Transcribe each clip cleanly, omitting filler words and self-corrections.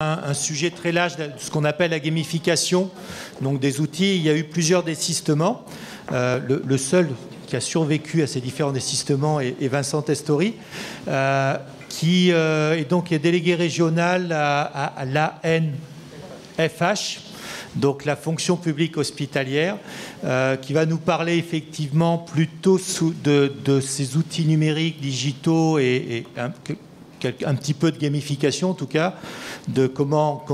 Un sujet très large de ce qu'on appelle la gamification, donc des outils. Il y a eu plusieurs désistements. Le seul qui a survécu à ces différents désistements est Vincent Testori, qui est donc délégué régional à l'ANFH, donc la fonction publique hospitalière, qui va nous parler effectivement plutôt de ces outils numériques, digitaux et un petit peu de gamification en tout cas, de comment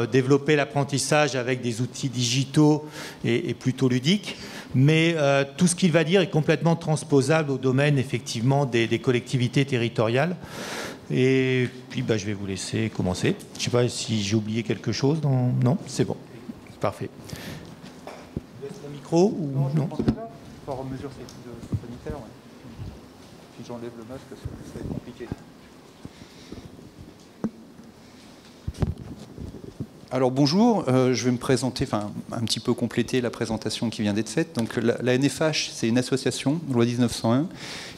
développer l'apprentissage avec des outils digitaux et plutôt ludiques. Mais tout ce qu'il va dire est complètement transposable au domaine effectivement des collectivités territoriales. Et puis je vais vous laisser commencer. Je ne sais pas si j'ai oublié quelque chose. Non, c'est bon. Parfait. Je laisse le micro ou non? Par mesure sanitaire, ouais. Si j'enlève le masque, ça va être compliqué. Alors bonjour, je vais me présenter, un petit peu compléter la présentation qui vient d'être faite. Donc la NFH, c'est une association, loi 1901,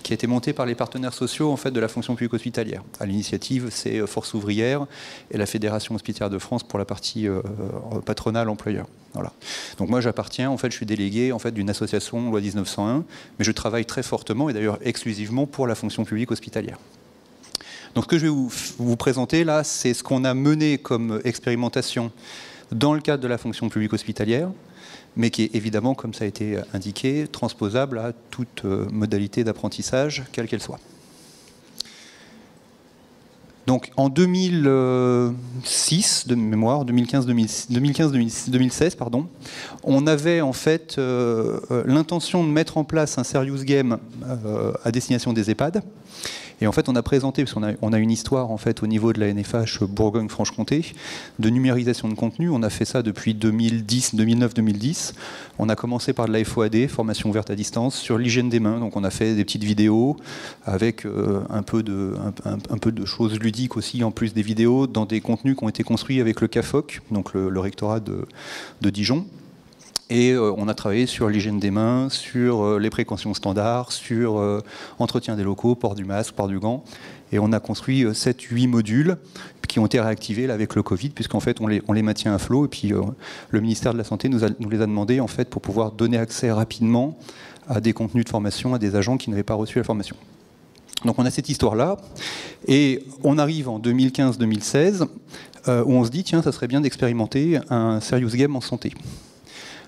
qui a été montée par les partenaires sociaux en fait, de la fonction publique hospitalière. À l'initiative, c'est Force ouvrière et la Fédération hospitalière de France pour la partie patronale employeur. Voilà. Donc moi j'appartiens, en fait, je suis délégué en fait, d'une association loi 1901, mais je travaille très fortement et d'ailleurs exclusivement pour la fonction publique hospitalière. Donc ce que je vais vous présenter là, c'est ce qu'on a mené comme expérimentation dans le cadre de la fonction publique hospitalière, mais qui est évidemment, comme ça a été indiqué, transposable à toute modalité d'apprentissage, quelle qu'elle soit. Donc en 2006, de mémoire, 2015-2016, pardon, on avait en fait l'intention de mettre en place un serious game à destination des EHPAD. Et en fait, on a présenté, parce qu'on a une histoire en fait, au niveau de la NFH Bourgogne-Franche-Comté, de numérisation de contenu. On a fait ça depuis 2009-2010. On a commencé par de la FOAD, formation ouverte à distance, sur l'hygiène des mains. Donc on a fait des petites vidéos avec un peu de choses ludiques aussi, en plus des vidéos, dans des contenus qui ont été construits avec le CAFOC, donc le rectorat de Dijon. Et on a travaillé sur l'hygiène des mains, sur les précautions standards, sur entretien des locaux, port du masque, port du gant. Et on a construit 7-8 modules qui ont été réactivés là, avec le Covid, puisqu'en fait on les maintient à flot. Et puis le ministère de la Santé nous les a demandés en fait, pour pouvoir donner accès rapidement à des contenus de formation à des agents qui n'avaient pas reçu la formation. Donc on a cette histoire-là. Et on arrive en 2015-2016 où on se dit, tiens, ça serait bien d'expérimenter un serious game en santé.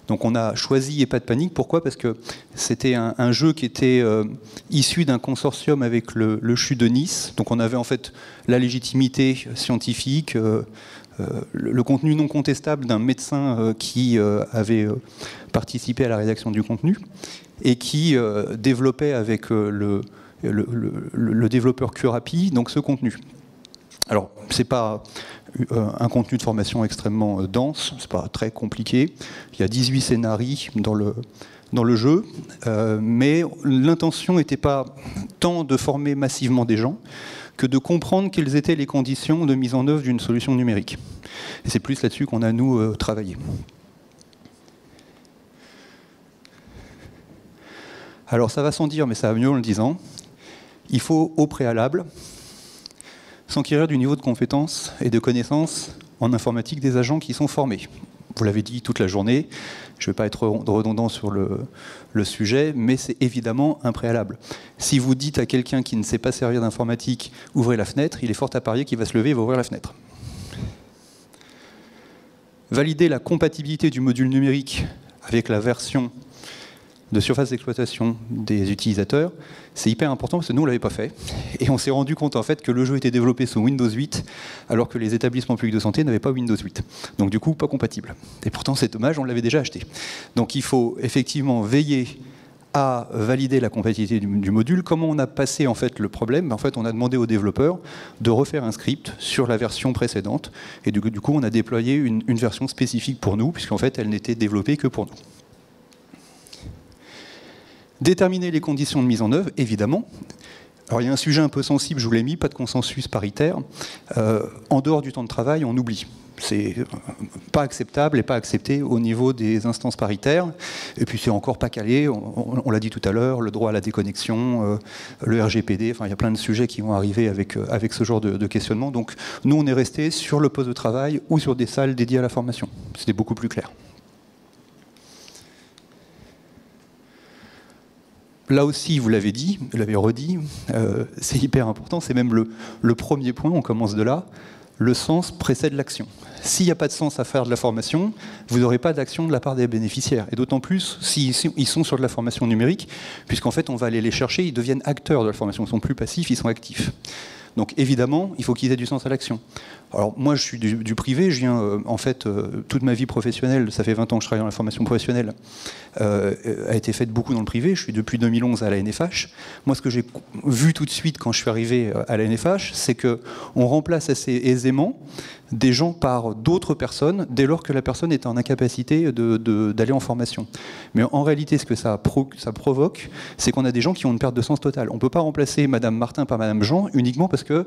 Donc on a choisi EHPAD Panique. Pourquoi? Parce que c'était un jeu qui était issu d'un consortium avec le CHU de Nice. Donc on avait en fait la légitimité scientifique, le contenu non contestable d'un médecin qui avait participé à la rédaction du contenu et qui développait avec le développeur Curapi donc ce contenu. Alors, c'est pas un contenu de formation extrêmement dense, c'est pas très compliqué. Il y a 18 scénarios dans le jeu, mais l'intention n'était pas tant de former massivement des gens que de comprendre quelles étaient les conditions de mise en œuvre d'une solution numérique. Et c'est plus là-dessus qu'on a, nous, travaillé. Alors, ça va sans dire, mais ça va mieux en le disant. Il faut, au préalable, s'enquérir du niveau de compétences et de connaissances en informatique des agents qui sont formés. Vous l'avez dit toute la journée, je ne vais pas être redondant sur le sujet, mais c'est évidemment un préalable. Si vous dites à quelqu'un qui ne sait pas servir d'informatique, ouvrez la fenêtre, il est fort à parier qu'il va se lever et va ouvrir la fenêtre. Valider la compatibilité du module numérique avec la version de surface d'exploitation des utilisateurs, c'est hyper important parce que nous, on ne l'avait pas fait. Et on s'est rendu compte en fait que le jeu était développé sous Windows 8 alors que les établissements publics de santé n'avaient pas Windows 8. Donc du coup, pas compatible. Et pourtant, c'est dommage, on l'avait déjà acheté. Donc il faut effectivement veiller à valider la compatibilité du module. Comment on a passé en fait le problème? En fait, on a demandé aux développeurs de refaire un script sur la version précédente. Et du coup, on a déployé une version spécifique pour nous, puisqu'en fait, elle n'était développée que pour nous. Déterminer les conditions de mise en œuvre, évidemment. Alors il y a un sujet un peu sensible, je vous l'ai mis, pas de consensus paritaire. En dehors du temps de travail, on oublie. C'est pas acceptable et pas accepté au niveau des instances paritaires. Et puis c'est encore pas calé, on l'a dit tout à l'heure, le droit à la déconnexion, le RGPD, enfin il y a plein de sujets qui vont arriver avec ce genre de questionnement. Donc nous on est resté sur le poste de travail ou sur des salles dédiées à la formation. C'était beaucoup plus clair. Là aussi, vous l'avez dit, vous l'avez redit, c'est hyper important, c'est même le premier point, on commence de là. Le sens précède l'action. S'il n'y a pas de sens à faire de la formation, vous n'aurez pas d'action de la part des bénéficiaires. Et d'autant plus s'ils sont sur de la formation numérique, puisqu'en fait, on va aller les chercher, ils deviennent acteurs de la formation. Ils ne sont plus passifs, ils sont actifs. Donc évidemment, il faut qu'ils aient du sens à l'action. Alors moi, je suis du privé, je viens, en fait, toute ma vie professionnelle, ça fait 20 ans que je travaille dans la formation professionnelle, a été faite beaucoup dans le privé. Je suis depuis 2011 à la NFH. Moi, ce que j'ai vu tout de suite quand je suis arrivé à la NFH, c'est qu'on remplace assez aisément des gens par d'autres personnes dès lors que la personne est en incapacité d'aller en formation. Mais en réalité, ce que ça provoque, c'est qu'on a des gens qui ont une perte de sens totale. On ne peut pas remplacer Madame Martin par Madame Jean uniquement parce qu'il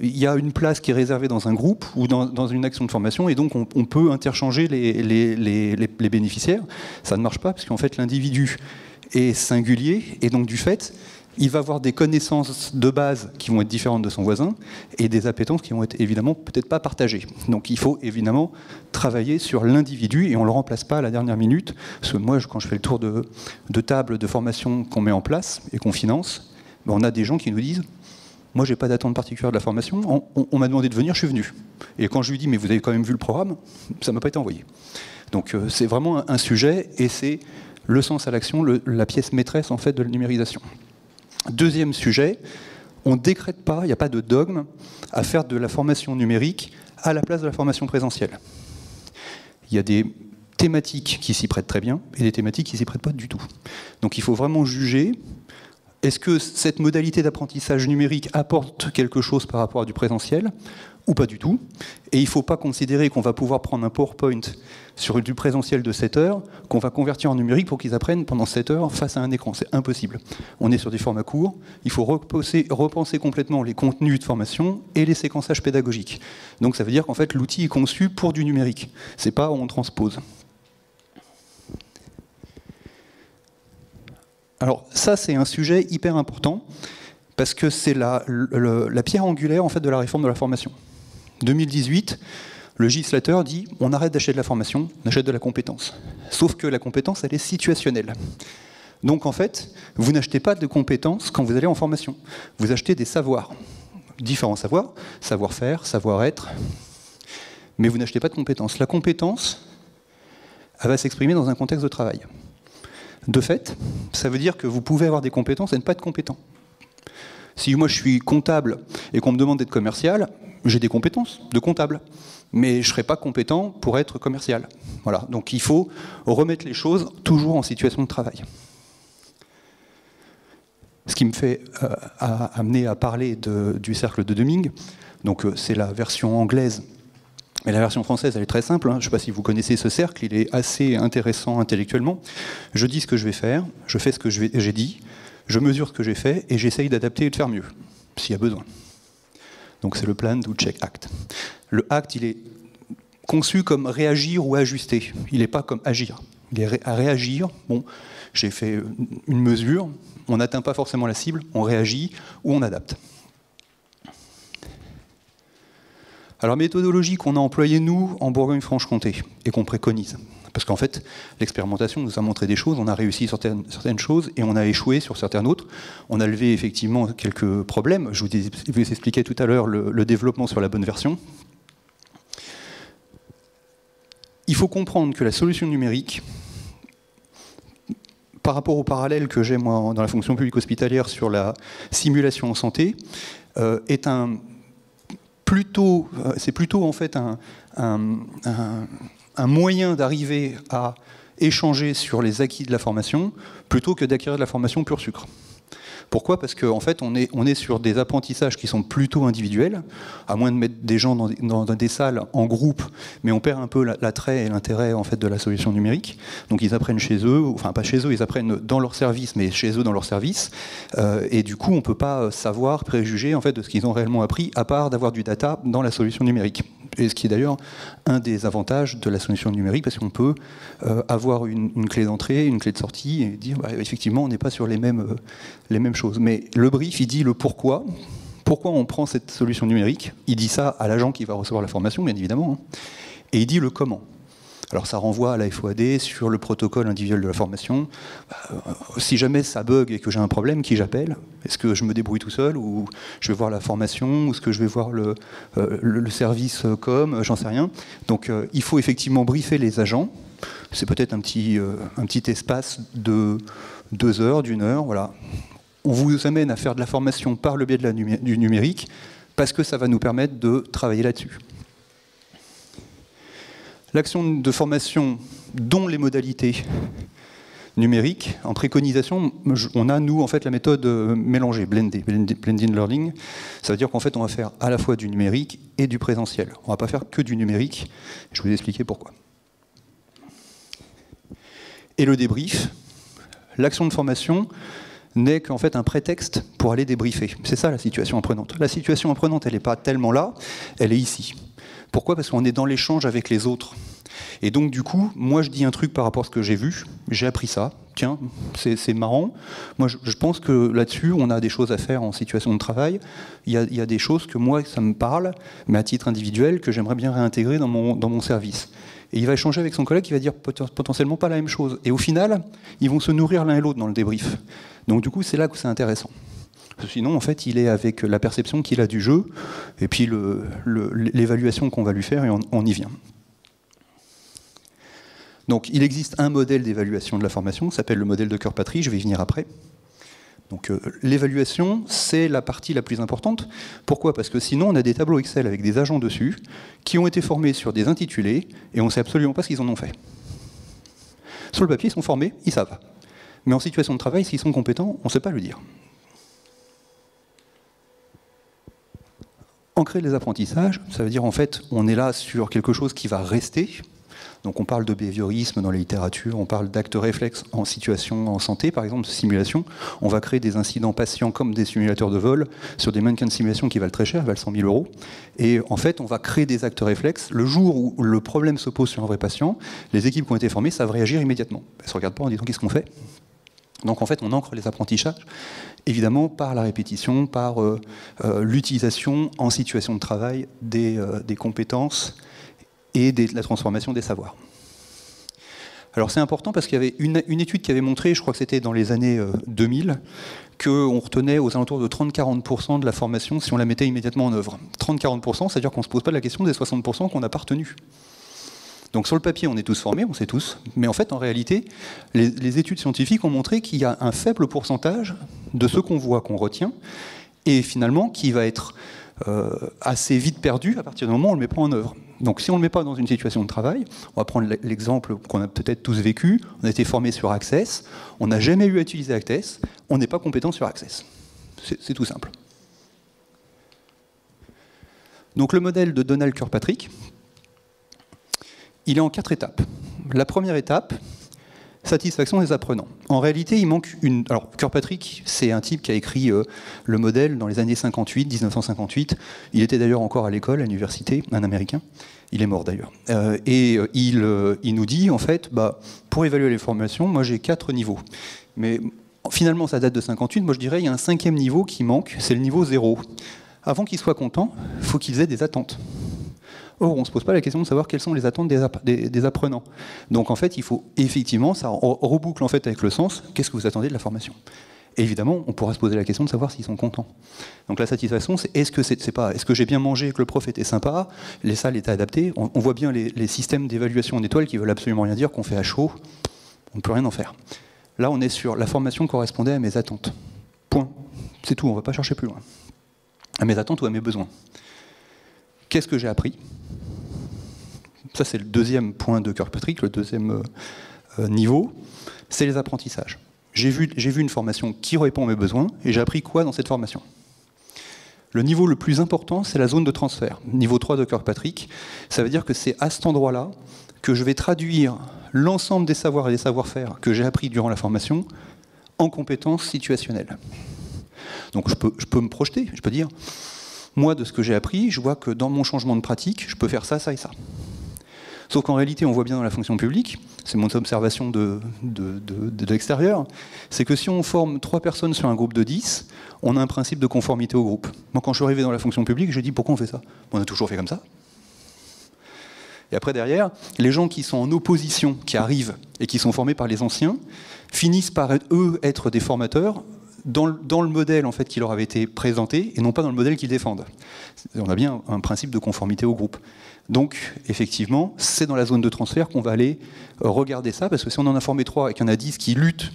y a une place qui est réservée dans un groupe ou dans une action de formation et donc on peut interchanger les bénéficiaires. Ça ne marche pas parce qu'en fait l'individu est singulier et donc du fait il va avoir des connaissances de base qui vont être différentes de son voisin et des appétences qui vont être évidemment peut-être pas partagées. Donc il faut évidemment travailler sur l'individu et on ne le remplace pas à la dernière minute. Parce que moi, quand je fais le tour de table de formation qu'on met en place et qu'on finance, ben on a des gens qui nous disent « Moi, j'ai pas d'attente particulière de la formation, on m'a demandé de venir, je suis venu. » Et quand je lui dis « Mais vous avez quand même vu le programme ?» Ça ne m'a pas été envoyé. Donc c'est vraiment un sujet et c'est le sens à l'action, la pièce maîtresse en fait de la numérisation. Deuxième sujet, on ne décrète pas, il n'y a pas de dogme à faire de la formation numérique à la place de la formation présentielle. Il y a des thématiques qui s'y prêtent très bien et des thématiques qui ne s'y prêtent pas du tout. Donc il faut vraiment juger, est-ce que cette modalité d'apprentissage numérique apporte quelque chose par rapport à du présentiel ou pas du tout. Et il ne faut pas considérer qu'on va pouvoir prendre un PowerPoint sur du présentiel de 7 heures, qu'on va convertir en numérique pour qu'ils apprennent pendant 7 heures face à un écran. C'est impossible. On est sur des formats courts, il faut repenser complètement les contenus de formation et les séquençages pédagogiques. Donc ça veut dire qu'en fait l'outil est conçu pour du numérique. C'est pas où on transpose. Alors ça c'est un sujet hyper important parce que c'est la pierre angulaire en fait de la réforme de la formation. 2018, le législateur dit on arrête d'acheter de la formation, on achète de la compétence. Sauf que la compétence, elle est situationnelle. Donc en fait, vous n'achetez pas de compétences quand vous allez en formation. Vous achetez des savoirs, différents savoirs, savoir-faire, savoir-être, mais vous n'achetez pas de compétences. La compétence, elle va s'exprimer dans un contexte de travail. De fait, ça veut dire que vous pouvez avoir des compétences et ne pas être compétent. Si moi je suis comptable et qu'on me demande d'être commercial, j'ai des compétences de comptable, mais je ne serai pas compétent pour être commercial. Voilà. Donc il faut remettre les choses toujours en situation de travail. Ce qui me fait amener à parler du cercle de Deming. Donc c'est la version anglaise, mais la version française elle est très simple. Je ne sais pas si vous connaissez ce cercle, il est assez intéressant intellectuellement. Je dis ce que je vais faire, je fais ce que j'ai dit, je mesure ce que j'ai fait et j'essaye d'adapter et de faire mieux, s'il y a besoin. Donc c'est le plan, do, check, act. Le act, il est conçu comme réagir ou ajuster. Il n'est pas comme agir. Il est à réagir. Bon, j'ai fait une mesure, on n'atteint pas forcément la cible, on réagit ou on adapte. Alors méthodologie qu'on a employée nous en Bourgogne-Franche-Comté et qu'on préconise. Parce qu'en fait, l'expérimentation nous a montré des choses, on a réussi certaines choses et on a échoué sur certaines autres. On a levé effectivement quelques problèmes. Je vous expliquais tout à l'heure le développement sur la bonne version. Il faut comprendre que la solution numérique, par rapport au parallèle que j'ai moi dans la fonction publique hospitalière sur la simulation en santé, est c'est plutôt en fait un moyen d'arriver à échanger sur les acquis de la formation plutôt que d'acquérir de la formation pure sucre. Pourquoi ? Parce qu'en fait, on est sur des apprentissages qui sont plutôt individuels, à moins de mettre des gens dans des salles en groupe, mais on perd un peu l'attrait et l'intérêt en fait, de la solution numérique. Donc ils apprennent chez eux, enfin pas chez eux, ils apprennent dans leur service, mais chez eux dans leur service. Et du coup, on ne peut pas savoir, préjuger en fait, de ce qu'ils ont réellement appris, à part d'avoir du data dans la solution numérique. Et ce qui est d'ailleurs un des avantages de la solution numérique, parce qu'on peut avoir une clé d'entrée, une clé de sortie, et dire bah, effectivement on n'est pas sur les mêmes choses. Mais le brief, il dit le pourquoi. Pourquoi on prend cette solution numérique? Il dit ça à l'agent qui va recevoir la formation, bien évidemment, hein, et il dit le comment. Alors ça renvoie à la FOAD sur le protocole individuel de la formation. Si jamais ça bug et que j'ai un problème, qui j'appelle? Est-ce que je me débrouille tout seul, ou je vais voir la formation, ou est-ce que je vais voir le service com? J'en sais rien. Donc il faut effectivement briefer les agents. C'est peut-être un petit espace de 2 heures, d'1 heure, voilà. On vous amène à faire de la formation par le biais du numérique, parce que ça va nous permettre de travailler là-dessus. L'action de formation, dont les modalités numériques, en préconisation, on a, nous, en fait, la méthode mélangée, blended learning. Ça veut dire qu'en fait, on va faire à la fois du numérique et du présentiel. On ne va pas faire que du numérique. Je vais vous expliquer pourquoi. Et le débrief, l'action de formation n'est qu'en fait un prétexte pour aller débriefer. C'est ça la situation apprenante. La situation apprenante, elle n'est pas tellement là, elle est ici. Pourquoi? Parce qu'on est dans l'échange avec les autres. Et donc du coup, moi je dis un truc par rapport à ce que j'ai vu, j'ai appris ça, tiens, c'est marrant. Moi je pense que là-dessus, on a des choses à faire en situation de travail. Il y a des choses que moi, ça me parle, mais à titre individuel, que j'aimerais bien réintégrer dans mon service. Et il va échanger avec son collègue qui va dire potentiellement pas la même chose. Et au final, ils vont se nourrir l'un et l'autre dans le débrief. Donc du coup, c'est là que c'est intéressant. Sinon, en fait, il est avec la perception qu'il a du jeu, et puis l'évaluation qu'on va lui faire, et on y vient. Donc, il existe un modèle d'évaluation de la formation, ça s'appelle le modèle de Kirkpatrick, je vais y venir après. Donc, l'évaluation, c'est la partie la plus importante. Pourquoi? Parce que sinon, on a des tableaux Excel avec des agents dessus, qui ont été formés sur des intitulés, et on ne sait absolument pas ce qu'ils en ont fait. Sur le papier, ils sont formés, ils savent. Mais en situation de travail, s'ils sont compétents, on ne sait pas le dire. Ancrer les apprentissages, ça veut dire en fait, on est là sur quelque chose qui va rester. Donc on parle de behaviorisme dans la littérature, on parle d'actes réflexes en situation en santé, par exemple, de simulation. On va créer des incidents patients comme des simulateurs de vol sur des mannequins de simulation qui valent très cher, valent 100 000 €. Et en fait, on va créer des actes réflexes. Le jour où le problème se pose sur un vrai patient, les équipes qui ont été formées savent réagir immédiatement. Elles ne se regardent pas en disant qu'est-ce qu'on fait. Donc en fait, on ancre les apprentissages, évidemment, par la répétition, par l'utilisation en situation de travail des compétences et de la transformation des savoirs. Alors c'est important parce qu'il y avait une étude qui avait montré, je crois que c'était dans les années 2000, qu'on retenait aux alentours de 30-40% de la formation si on la mettait immédiatement en œuvre. 30-40%, c'est-à-dire qu'on ne se pose pas la question des 60% qu'on n'a pas retenus. Donc sur le papier, on est tous formés, on sait tous, mais en fait, en réalité, les études scientifiques ont montré qu'il y a un faible pourcentage de ce qu'on voit, qu'on retient, et finalement, qui va être assez vite perdu à partir du moment où on ne le met pas en œuvre. Donc si on ne le met pas dans une situation de travail, on va prendre l'exemple qu'on a peut-être tous vécu, on a été formé sur Access, on n'a jamais eu à utiliser Access, on n'est pas compétent sur Access. C'est tout simple. Donc le modèle de Donald Kirkpatrick, il est en 4 étapes. La première étape, satisfaction des apprenants. En réalité, il manque une... Alors, Kirkpatrick, c'est un type qui a écrit le modèle dans les années 1958. Il était d'ailleurs encore à l'école, à l'université, un Américain. Il est mort d'ailleurs. Il nous dit, en fait, pour évaluer les formations, moi j'ai 4 niveaux. Mais finalement, ça date de 58. Moi, je dirais il y a un 5e niveau qui manque, c'est le niveau 0. Avant qu'ils soient contents, il faut qu'ils aient des attentes. Or, on ne se pose pas la question de savoir quelles sont les attentes des apprenants. Donc en fait, il faut effectivement, ça reboucle en fait avec le sens, qu'est-ce que vous attendez de la formation? Et évidemment, on pourra se poser la question de savoir s'ils sont contents. Donc la satisfaction, c'est est-ce que j'ai bien mangé, que le prof était sympa, les salles étaient adaptées? On voit bien les systèmes d'évaluation en étoiles qui veulent absolument rien dire, qu'on fait à chaud, on ne peut rien en faire. Là, on est sur la formation correspondait à mes attentes. Point. C'est tout, on ne va pas chercher plus loin. À mes attentes ou à mes besoins. Qu'est-ce que j'ai appris? Ça, c'est le deuxième point de Kirkpatrick, le deuxième niveau, c'est les apprentissages. J'ai vu une formation qui répond à mes besoins, et j'ai appris quoi dans cette formation? Le niveau le plus important, c'est la zone de transfert. Niveau 3 de Kirkpatrick, ça veut dire que c'est à cet endroit-là que je vais traduire l'ensemble des savoirs et des savoir-faire que j'ai appris durant la formation en compétences situationnelles. Donc je peux me projeter, je peux dire... Moi, de ce que j'ai appris, je vois que dans mon changement de pratique, je peux faire ça, ça et ça. Sauf qu'en réalité, on voit bien dans la fonction publique, c'est mon observation de l'extérieur, c'est que si on forme 3 personnes sur un groupe de 10, on a un principe de conformité au groupe. Moi, quand je suis arrivé dans la fonction publique, j'ai dit pourquoi on fait ça? On a toujours fait comme ça. Et après, derrière, les gens qui sont en opposition, qui arrivent et qui sont formés par les anciens, finissent par, eux, être des formateurs dans le modèle en fait, qui leur avait été présenté et non pas dans le modèle qu'ils défendent. On a bien un principe de conformité au groupe. Donc, effectivement, c'est dans la zone de transfert qu'on va aller regarder ça, parce que si on en a formé 3 et qu'il y en a 10 qui luttent,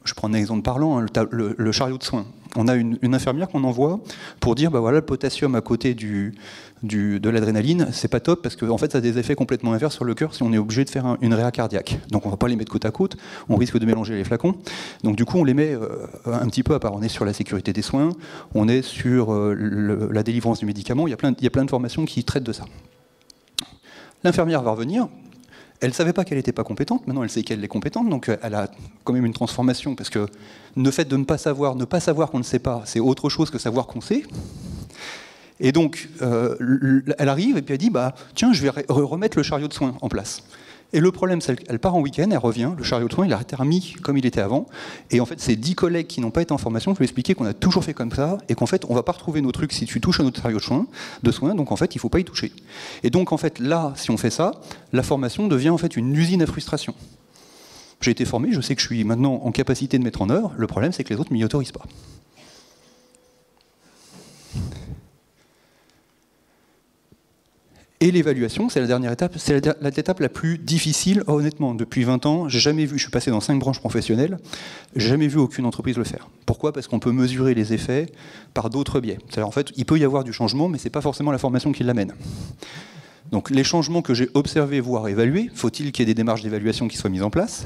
je prends un exemple parlant, hein, le chariot de soins. On a une infirmière qu'on envoie pour dire, bah voilà, le potassium à côté de l'adrénaline, c'est pas top, parce que en fait, ça a des effets complètement inverses sur le cœur si on est obligé de faire une réa cardiaque. Donc on va pas les mettre côte à côte, on risque de mélanger les flacons. Donc du coup, on les met un petit peu à part. On est sur la sécurité des soins, on est sur la délivrance du médicament, il y a plein de formations qui traitent de ça. L'infirmière va revenir, elle ne savait pas qu'elle n'était pas compétente, maintenant elle sait qu'elle est compétente, donc elle a quand même une transformation, parce que le fait de ne pas savoir qu'on ne sait pas, c'est autre chose que savoir qu'on sait. Et donc, elle arrive et puis elle dit, bah, tiens, je vais remettre le chariot de soins en place. Et le problème, c'est qu'elle part en week-end, elle revient, le chariot de soins, il a été remis comme il était avant. Et en fait, ces 10 collègues qui n'ont pas été en formation, je vais expliquer qu'on a toujours fait comme ça, et qu'en fait, on ne va pas retrouver nos trucs si tu touches à notre chariot de soins, donc en fait, il ne faut pas y toucher. Et donc, en fait, là, si on fait ça, la formation devient en fait une usine à frustration. J'ai été formé, je sais que je suis maintenant en capacité de mettre en œuvre, le problème, c'est que les autres ne m'y autorisent pas. Et l'évaluation, c'est la dernière étape, c'est l'étape la plus difficile, honnêtement. Depuis 20 ans, j'ai jamais vu, je suis passé dans 5 branches professionnelles, j'ai jamais vu aucune entreprise le faire. Pourquoi? Parce qu'on peut mesurer les effets par d'autres biais. C'est-à-dire, en fait, il peut y avoir du changement, mais ce n'est pas forcément la formation qui l'amène. Donc les changements que j'ai observés, voire évalués, faut-il qu'il y ait des démarches d'évaluation qui soient mises en place?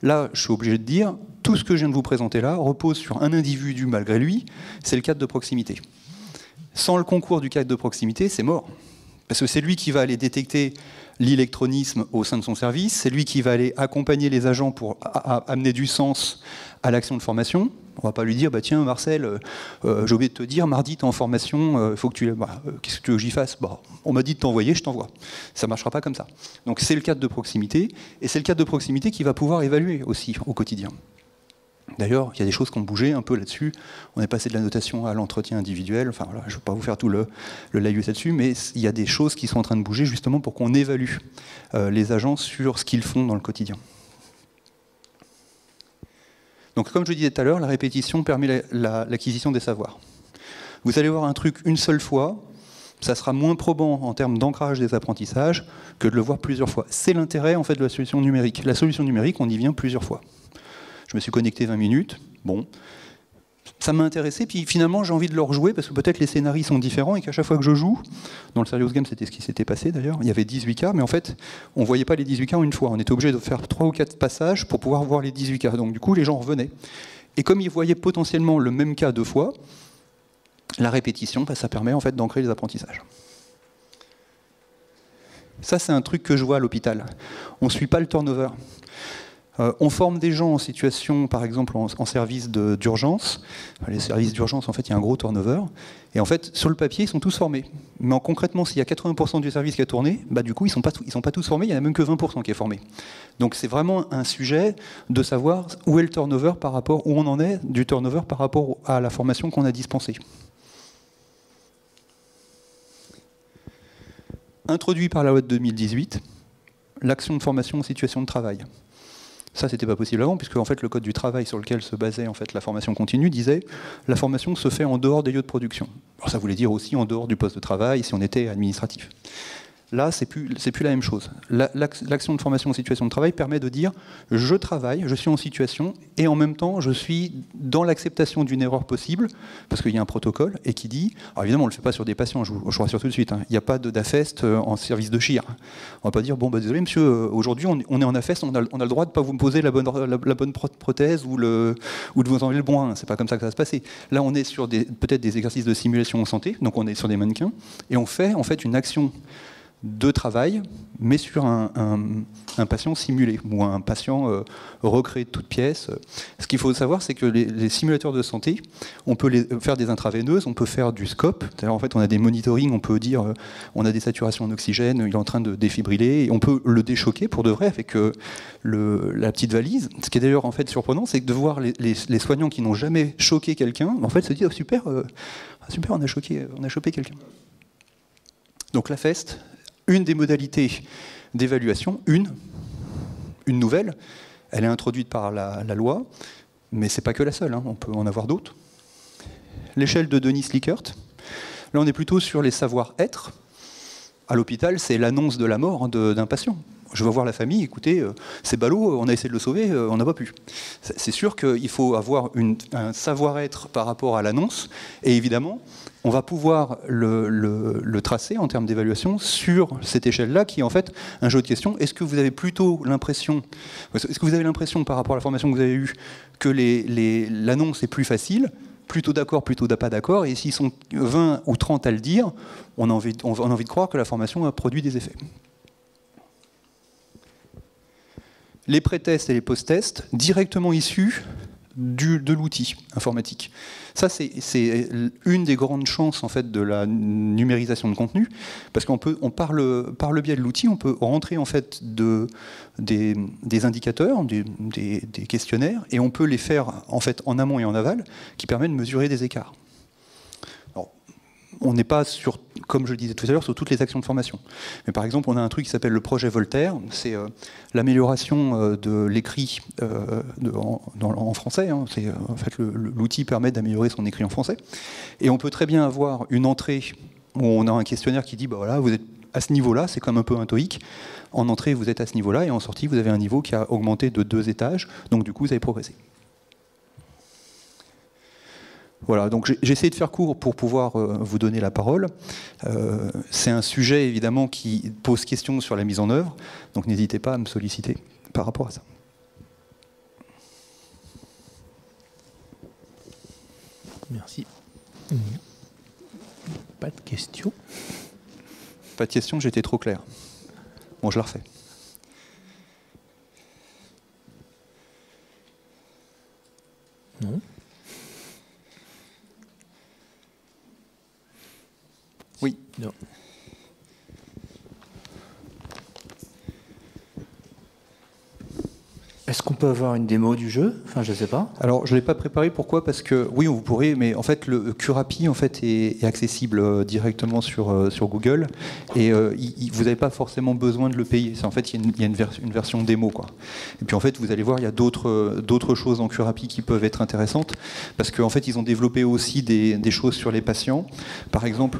Là, je suis obligé de dire, tout ce que je viens de vous présenter là repose sur un individu malgré lui, c'est le cadre de proximité. Sans le concours du cadre de proximité, c'est mort. Parce que c'est lui qui va aller détecter l'électronisme au sein de son service, c'est lui qui va aller accompagner les agents pour amener du sens à l'action de formation. On ne va pas lui dire, bah, tiens Marcel, j'ai oublié de te dire, mardi tu es en formation, faut que tu... qu'est-ce que tu veux que j'y fasse? Bah, on m'a dit de t'envoyer, je t'envoie. Ça ne marchera pas comme ça. Donc c'est le cadre de proximité, et c'est le cadre de proximité qui va pouvoir évaluer aussi au quotidien. D'ailleurs, il y a des choses qui ont bougé un peu là-dessus. On est passé de la notation à l'entretien individuel. Enfin, voilà, je ne vais pas vous faire tout le laïus là-dessus, mais il y a des choses qui sont en train de bouger justement pour qu'on évalue les agents sur ce qu'ils font dans le quotidien. Donc, comme je disais tout à l'heure, la répétition permet l'acquisition des savoirs. Vous allez voir un truc une seule fois, ça sera moins probant en termes d'ancrage des apprentissages que de le voir plusieurs fois. C'est l'intérêt en fait de la solution numérique. La solution numérique, on y vient plusieurs fois. Je me suis connecté 20 minutes, bon, ça m'a intéressé, puis finalement j'ai envie de le rejouer parce que peut-être les scénarios sont différents et qu'à chaque fois que je joue, dans le Serious Game c'était ce qui s'était passé d'ailleurs, il y avait 18 cas, mais en fait on ne voyait pas les 18 cas en une fois, on était obligé de faire 3 ou 4 passages pour pouvoir voir les 18 cas, donc du coup les gens revenaient. Et comme ils voyaient potentiellement le même cas 2 fois, la répétition, ça permet en fait d'ancrer les apprentissages. Ça c'est un truc que je vois à l'hôpital, on ne suit pas le turnover. On forme des gens en situation, par exemple, en service d'urgence. Les services d'urgence, en fait, il y a un gros turnover. Et en fait, sur le papier, ils sont tous formés. Mais concrètement, s'il y a 80% du service qui a tourné, bah, du coup, ils sont pas tous formés, il n'y en a même que 20% qui est formé. Donc c'est vraiment un sujet de savoir où est le turnover par rapport, où on en est du turnover par rapport à la formation qu'on a dispensée. Introduit par la loi de 2018, l'action de formation en situation de travail. Ça, c'était pas possible avant, puisque en fait, le code du travail sur lequel se basait en fait, la formation continue disait la formation se fait en dehors des lieux de production. Alors, ça voulait dire aussi en dehors du poste de travail, si on était administratif. Là, c'est plus la même chose. L'action de formation en situation de travail permet de dire je travaille, je suis en situation, et en même temps, je suis dans l'acceptation d'une erreur possible, parce qu'il y a un protocole, et qui dit, alors évidemment, on ne le fait pas sur des patients, je vous rassure tout de suite, hein, il n'y a pas d'AFEST en service de chir. On ne va pas dire, bon, bah, désolé monsieur, aujourd'hui, on est en AFEST, on a le droit de ne pas vous poser la bonne prothèse ou de vous enlever le bon. C'est pas comme ça que ça va se passer. Là, on est sur peut-être des exercices de simulation en santé, donc on est sur des mannequins, et on fait en fait une action de travail, mais sur un patient simulé, ou un patient recréé de toutes pièces. Ce qu'il faut savoir, c'est que les simulateurs de santé, on peut faire des intraveineuses, on peut faire du scope. En fait, on a des monitorings, on peut dire on a des saturations en oxygène, il est en train de défibriller, et on peut le déchoquer pour de vrai avec la petite valise. Ce qui est d'ailleurs en fait surprenant, c'est de voir les soignants qui n'ont jamais choqué quelqu'un, en fait se dire super, super, on a chopé quelqu'un. Donc la FEST, une des modalités d'évaluation, une nouvelle, elle est introduite par la loi, mais c'est pas que la seule, hein, on peut en avoir d'autres. L'échelle de Denis Likert, là on est plutôt sur les savoir-être. À l'hôpital, c'est l'annonce de la mort d'un patient. Je vais voir la famille, écoutez, c'est ballot, on a essayé de le sauver, on n'a pas pu. C'est sûr qu'il faut avoir un savoir-être par rapport à l'annonce, et évidemment, on va pouvoir le tracer en termes d'évaluation sur cette échelle-là, qui est en fait un jeu de questions. Est-ce que vous avez plutôt l'impression, par rapport à la formation que vous avez eue, que l'annonce est plus facile, plutôt d'accord, plutôt pas d'accord, et s'ils sont 20 ou 30 à le dire, on a envie de croire que la formation a produit des effets. Les pré-tests et les post-tests directement issus de l'outil informatique. Ça, c'est une des grandes chances en fait de la numérisation de contenu, parce par le biais de l'outil, on peut rentrer en fait des indicateurs, des questionnaires, et on peut les faire en fait en amont et en aval, qui permettent de mesurer des écarts. On n'est pas sur, comme je le disais tout à l'heure, sur toutes les actions de formation. Mais par exemple, on a un truc qui s'appelle le projet Voltaire. C'est l'amélioration de l'écrit en français. Hein. En fait, l'outil permet d'améliorer son écrit en français. Et on peut très bien avoir une entrée où on a un questionnaire qui dit bah voilà, vous êtes à ce niveau-là, c'est comme un peu un TOEIC. En entrée, vous êtes à ce niveau-là, et en sortie, vous avez un niveau qui a augmenté de 2 étages. Donc du coup, vous avez progressé. Voilà, donc j'ai essayé de faire court pour pouvoir vous donner la parole. C'est un sujet évidemment qui pose question sur la mise en œuvre, donc n'hésitez pas à me solliciter par rapport à ça. Merci. Pas de questions. Pas de questions, j'étais trop clair. Bon, je la refais. Non. Oui. Non. Est-ce qu'on peut avoir une démo du jeu? Enfin, je sais pas. Alors, je ne l'ai pas préparé. Pourquoi? Parce que, oui, vous pourrez, mais en fait, le Curapi en fait, est accessible directement sur Google. Et vous n'avez pas forcément besoin de le payer. En fait, il y a une version démo, quoi. Et puis, en fait, vous allez voir, il y a d'autres choses en Curapi qui peuvent être intéressantes. Parce qu'en fait, ils ont développé aussi des choses sur les patients. Par exemple,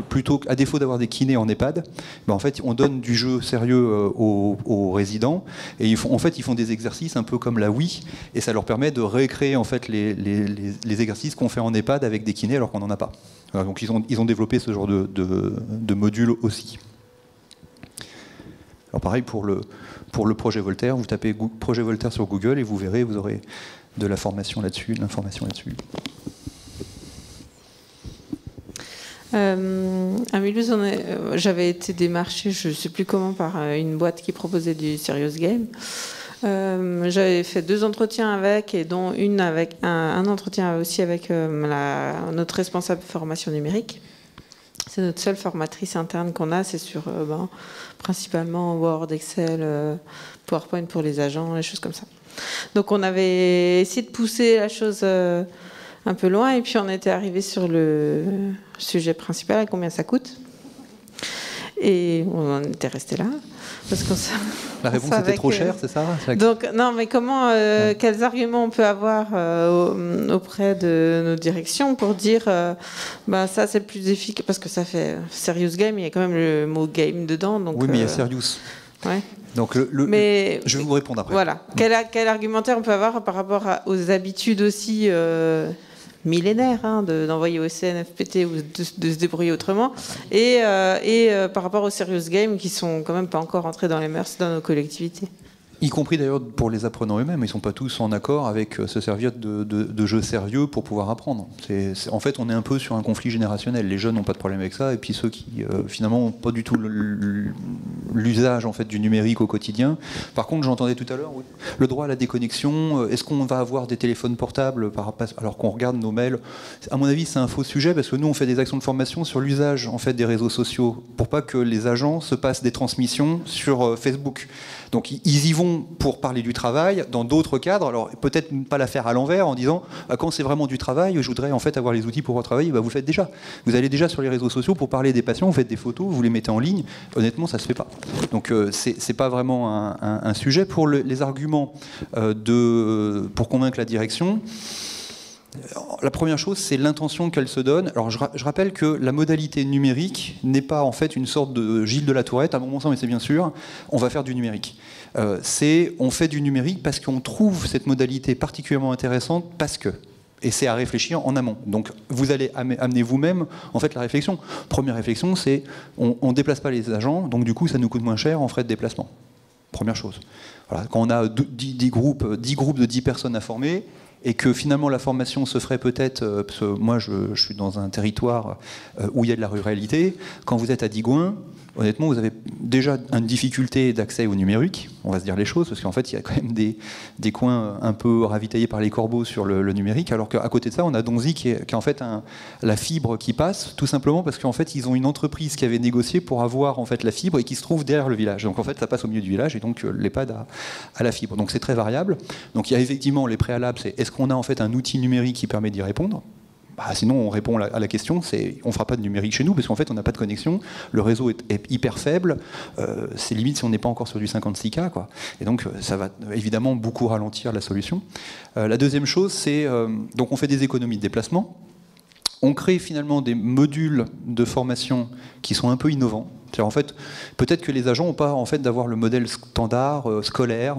à défaut d'avoir des kinés en EHPAD, ben, en fait, on donne du jeu sérieux aux résidents. Et ils font des exercices un peu comme la Wii, et ça leur permet de récréer en fait les exercices qu'on fait en EHPAD avec des kinés alors qu'on n'en a pas. Voilà, donc ils ont développé ce genre de module aussi. Alors pareil pour le projet Voltaire, vous tapez projet Voltaire sur Google et vous verrez, vous aurez de la formation là-dessus, de l'information là-dessus. À Mulhouse, j'avais été démarchée, je ne sais plus comment, par une boîte qui proposait du Serious Game. J'avais fait 2 entretiens avec, et dont une avec un entretien aussi avec notre responsable formation numérique. C'est notre seule formatrice interne qu'on a, c'est sur principalement Word, Excel, PowerPoint pour les agents, les choses comme ça. Donc on avait essayé de pousser la chose un peu loin, et puis on était arrivé sur le sujet principal, à combien ça coûte. Et on en était resté là. Parce qu'on la réponse était trop chère, c'est ça? Donc, non, mais quels arguments on peut avoir auprès de nos directions pour dire ça c'est le plus efficace, parce que ça fait Serious Game, il y a quand même le mot game dedans. Donc, oui, mais il y a Serious. Ouais. Donc je vais vous répondre après. Voilà. Quel argumentaire on peut avoir par rapport aux habitudes aussi millénaire d'envoyer au CNFPT ou de se débrouiller autrement, et par rapport aux serious games qui sont quand même pas encore entrés dans les mœurs dans nos collectivités. Y compris d'ailleurs pour les apprenants eux-mêmes, ils ne sont pas tous en accord avec se servir de jeux sérieux pour pouvoir apprendre. En fait, on est un peu sur un conflit générationnel. Les jeunes n'ont pas de problème avec ça, et puis ceux qui finalement n'ont pas du tout l'usage en fait, du numérique au quotidien. Par contre, j'entendais tout à l'heure, oui, le droit à la déconnexion, est-ce qu'on va avoir des téléphones portables alors qu'on regarde nos mails? À mon avis, c'est un faux sujet, parce que nous, on fait des actions de formation sur l'usage en fait, des réseaux sociaux, pour pas que les agents se passent des transmissions sur Facebook. Donc ils y vont pour parler du travail dans d'autres cadres. Alors peut-être pas la faire à l'envers en disant quand c'est vraiment du travail, je voudrais en fait avoir les outils pour retravailler. Bah, vous le faites déjà. Vous allez déjà sur les réseaux sociaux pour parler des patients, vous faites des photos, vous les mettez en ligne. Honnêtement, ça se fait pas. Donc c'est pas vraiment un sujet. Pour les arguments pour convaincre la direction. La première chose, c'est l'intention qu'elle se donne. Alors, je rappelle que la modalité numérique n'est pas en fait une sorte de Gilles de la Tourette. À mon sens, mais c'est bien sûr, on va faire du numérique. On fait du numérique parce qu'on trouve cette modalité particulièrement intéressante parce que. Et c'est à réfléchir en amont. Donc, vous allez amener vous-même en fait la réflexion. Première réflexion, c'est on ne déplace pas les agents, donc du coup, ça nous coûte moins cher en frais de déplacement. Première chose. Voilà. Quand on a 10 groupes de 10 personnes à former, et que finalement la formation se ferait peut-être, parce que moi je suis dans un territoire où il y a de la ruralité, quand vous êtes à Digoin, honnêtement vous avez déjà une difficulté d'accès au numérique, on va se dire les choses, parce qu'en fait il y a quand même des coins un peu ravitaillés par les corbeaux sur le numérique, alors qu'à côté de ça on a Donzy qui est en fait la fibre qui passe, tout simplement parce qu'en fait ils ont une entreprise qui avait négocié pour avoir en fait la fibre et qui se trouve derrière le village, donc en fait ça passe au milieu du village et donc l'EHPAD a la fibre, donc c'est très variable. Donc il y a effectivement les préalables, c'est est-ce qu'on a en fait un outil numérique qui permet d'y répondre? Sinon, on répond à la question, on ne fera pas de numérique chez nous, parce qu'en fait, on n'a pas de connexion, le réseau est hyper faible, c'est limite si on n'est pas encore sur du 56K, quoi. Et donc, ça va évidemment beaucoup ralentir la solution. La deuxième chose, c'est, donc on fait des économies de déplacement, on crée finalement des modules de formation qui sont un peu innovants. C'est-à-dire, en fait, peut-être que les agents n'ont pas en fait, d'avoir le modèle standard, scolaire,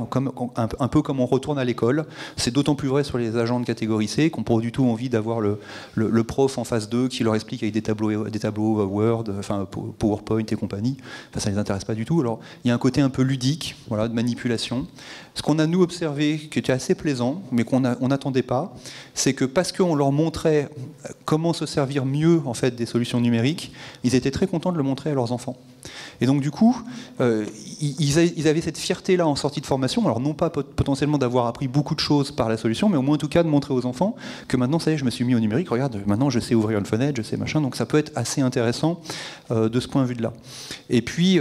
un peu comme on retourne à l'école. C'est d'autant plus vrai sur les agents de catégorie C qui n'ont pas du tout envie d'avoir le prof en face d'eux qui leur explique avec des tableaux Word, enfin, PowerPoint et compagnie. Enfin, ça ne les intéresse pas du tout. Alors, il y a un côté un peu ludique, voilà, de manipulation. Ce qu'on a, nous, observé, qui était assez plaisant, mais qu'on n'attendait pas, c'est que parce qu'on leur montrait comment se servir mieux en fait, des solutions numériques, ils étaient très contents de le montrer à leurs enfants. Et donc du coup, ils avaient cette fierté-là en sortie de formation, alors non pas potentiellement d'avoir appris beaucoup de choses par la solution, mais au moins en tout cas de montrer aux enfants que maintenant, ça y est, je me suis mis au numérique, regarde, maintenant je sais ouvrir une fenêtre, je sais machin, donc ça peut être assez intéressant de ce point de vue-là. Et puis,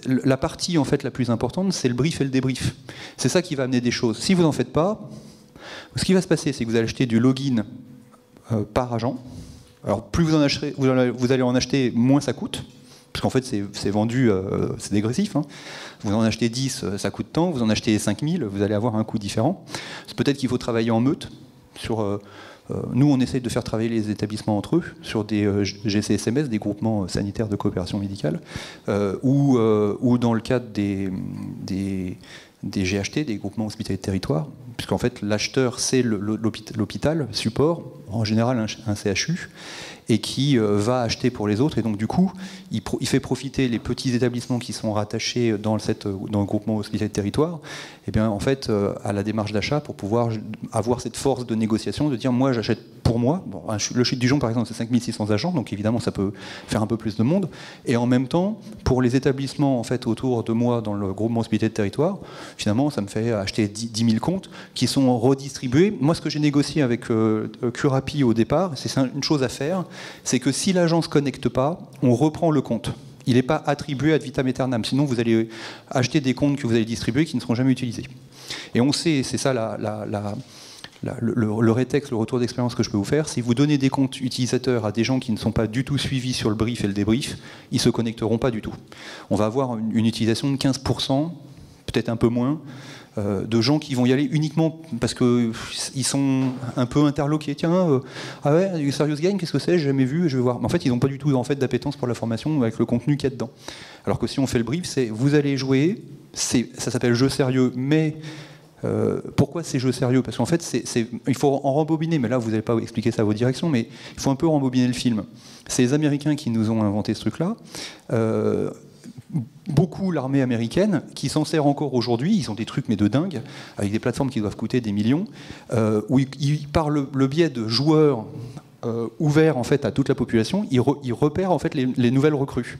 la partie en fait la plus importante, c'est le brief et le débrief. C'est ça qui va amener des choses. Si vous n'en faites pas, ce qui va se passer, c'est que vous allez acheter du login par agent. Alors plus vous allez en acheter, moins ça coûte. Parce qu'en fait, c'est vendu, c'est dégressif. Hein. Vous en achetez 10, ça coûte tant. Vous en achetez 5000, vous allez avoir un coût différent. C'est peut-être qu'il faut travailler en meute. Nous, on essaye de faire travailler les établissements entre eux sur des GCSMS, des groupements sanitaires de coopération médicale, ou dans le cadre des GHT, des groupements hospitaliers de territoire, puisqu'en fait, l'acheteur, c'est l'hôpital, support, en général un CHU, et qui va acheter pour les autres. Et donc, du coup, il fait profiter les petits établissements qui sont rattachés dans le groupement hospitalier de territoire, et bien, en fait, à la démarche d'achat pour pouvoir avoir cette force de négociation, de dire, moi, j'achète pour moi. Bon, le Chute Dijon, par exemple, c'est 5600 agents, donc évidemment, ça peut faire un peu plus de monde. Et en même temps, pour les établissements en fait, autour de moi dans le groupement hospitalier de territoire, finalement, ça me fait acheter 10 000 comptes qui sont redistribués. Moi, ce que j'ai négocié avec Curapi au départ, c'est une chose à faire, c'est que si l'agent ne se connecte pas, on reprend le compte. Il n'est pas attribué ad vitam aeternam. Sinon, vous allez acheter des comptes que vous allez distribuer qui ne seront jamais utilisés. Et on sait, c'est ça le rétexte, le retour d'expérience que je peux vous faire, si vous donnez des comptes utilisateurs à des gens qui ne sont pas du tout suivis sur le brief et le débrief, ils ne se connecteront pas du tout. On va avoir une utilisation de 15%, peut-être un peu moins, de gens qui vont y aller uniquement parce qu'ils sont un peu interloqués. Tiens, ah ouais, du Serious Game, qu'est-ce que c'est? J'ai jamais vu, je vais voir. Mais en fait, ils n'ont pas du tout en fait, d'appétence pour la formation avec le contenu qu'il y a dedans. Alors que si on fait le brief, c'est vous allez jouer, ça s'appelle jeu sérieux, mais pourquoi c'est jeu sérieux? Parce qu'en fait, il faut en rembobiner, mais là, vous n'allez pas expliquer ça à vos directions, mais il faut un peu rembobiner le film. C'est les Américains qui nous ont inventé ce truc-là. beaucoup l'armée américaine, qui s'en sert encore aujourd'hui. Ils ont des trucs mais de dingue, avec des plateformes qui doivent coûter des millions, où par le biais de joueurs ouverts en fait à toute la population, ils repèrent en fait les nouvelles recrues.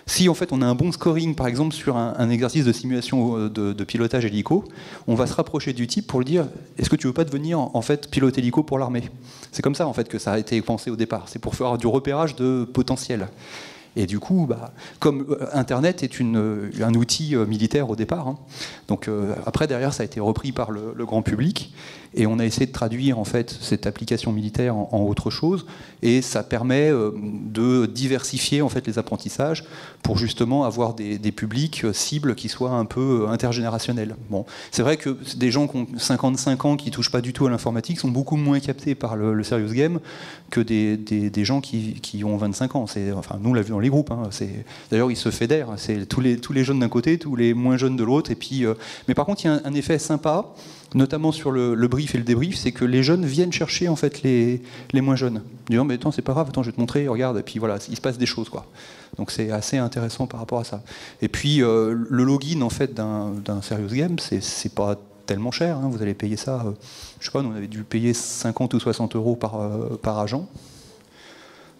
Si en fait on a un bon scoring par exemple sur un exercice de simulation de pilotage hélico, on va se rapprocher du type pour lui dire est-ce que tu veux pas devenir en fait pilote hélico pour l'armée? C'est comme ça en fait que ça a été pensé au départ, c'est pour faire du repérage de potentiel. Et du coup, comme Internet est un outil militaire au départ, hein, donc après derrière ça a été repris par le grand public et on a essayé de traduire en fait cette application militaire en autre chose et ça permet de diversifier en fait les apprentissages pour justement avoir des publics cibles qui soient un peu intergénérationnels. Bon, c'est vrai que des gens qui ont 55 ans qui touchent pas du tout à l'informatique sont beaucoup moins captés par le serious game que des gens qui ont 25 ans. Enfin, nous on l'a vu dans les groupes. Hein, d'ailleurs, ils se fédèrent. C'est tous les jeunes d'un côté, tous les moins jeunes de l'autre. Et puis, mais par contre, il y a un effet sympa, notamment sur le brief et le débrief, c'est que les jeunes viennent chercher en fait les moins jeunes, disant mais attends, c'est pas grave, attends, je vais te montrer, regarde. Et puis voilà, il se passe des choses, quoi. Donc c'est assez intéressant par rapport à ça. Et puis le login en fait d'un serious game, c'est pas tellement cher. Hein, vous allez payer ça, je sais pas, nous on avait dû payer 50 ou 60 euros par agent.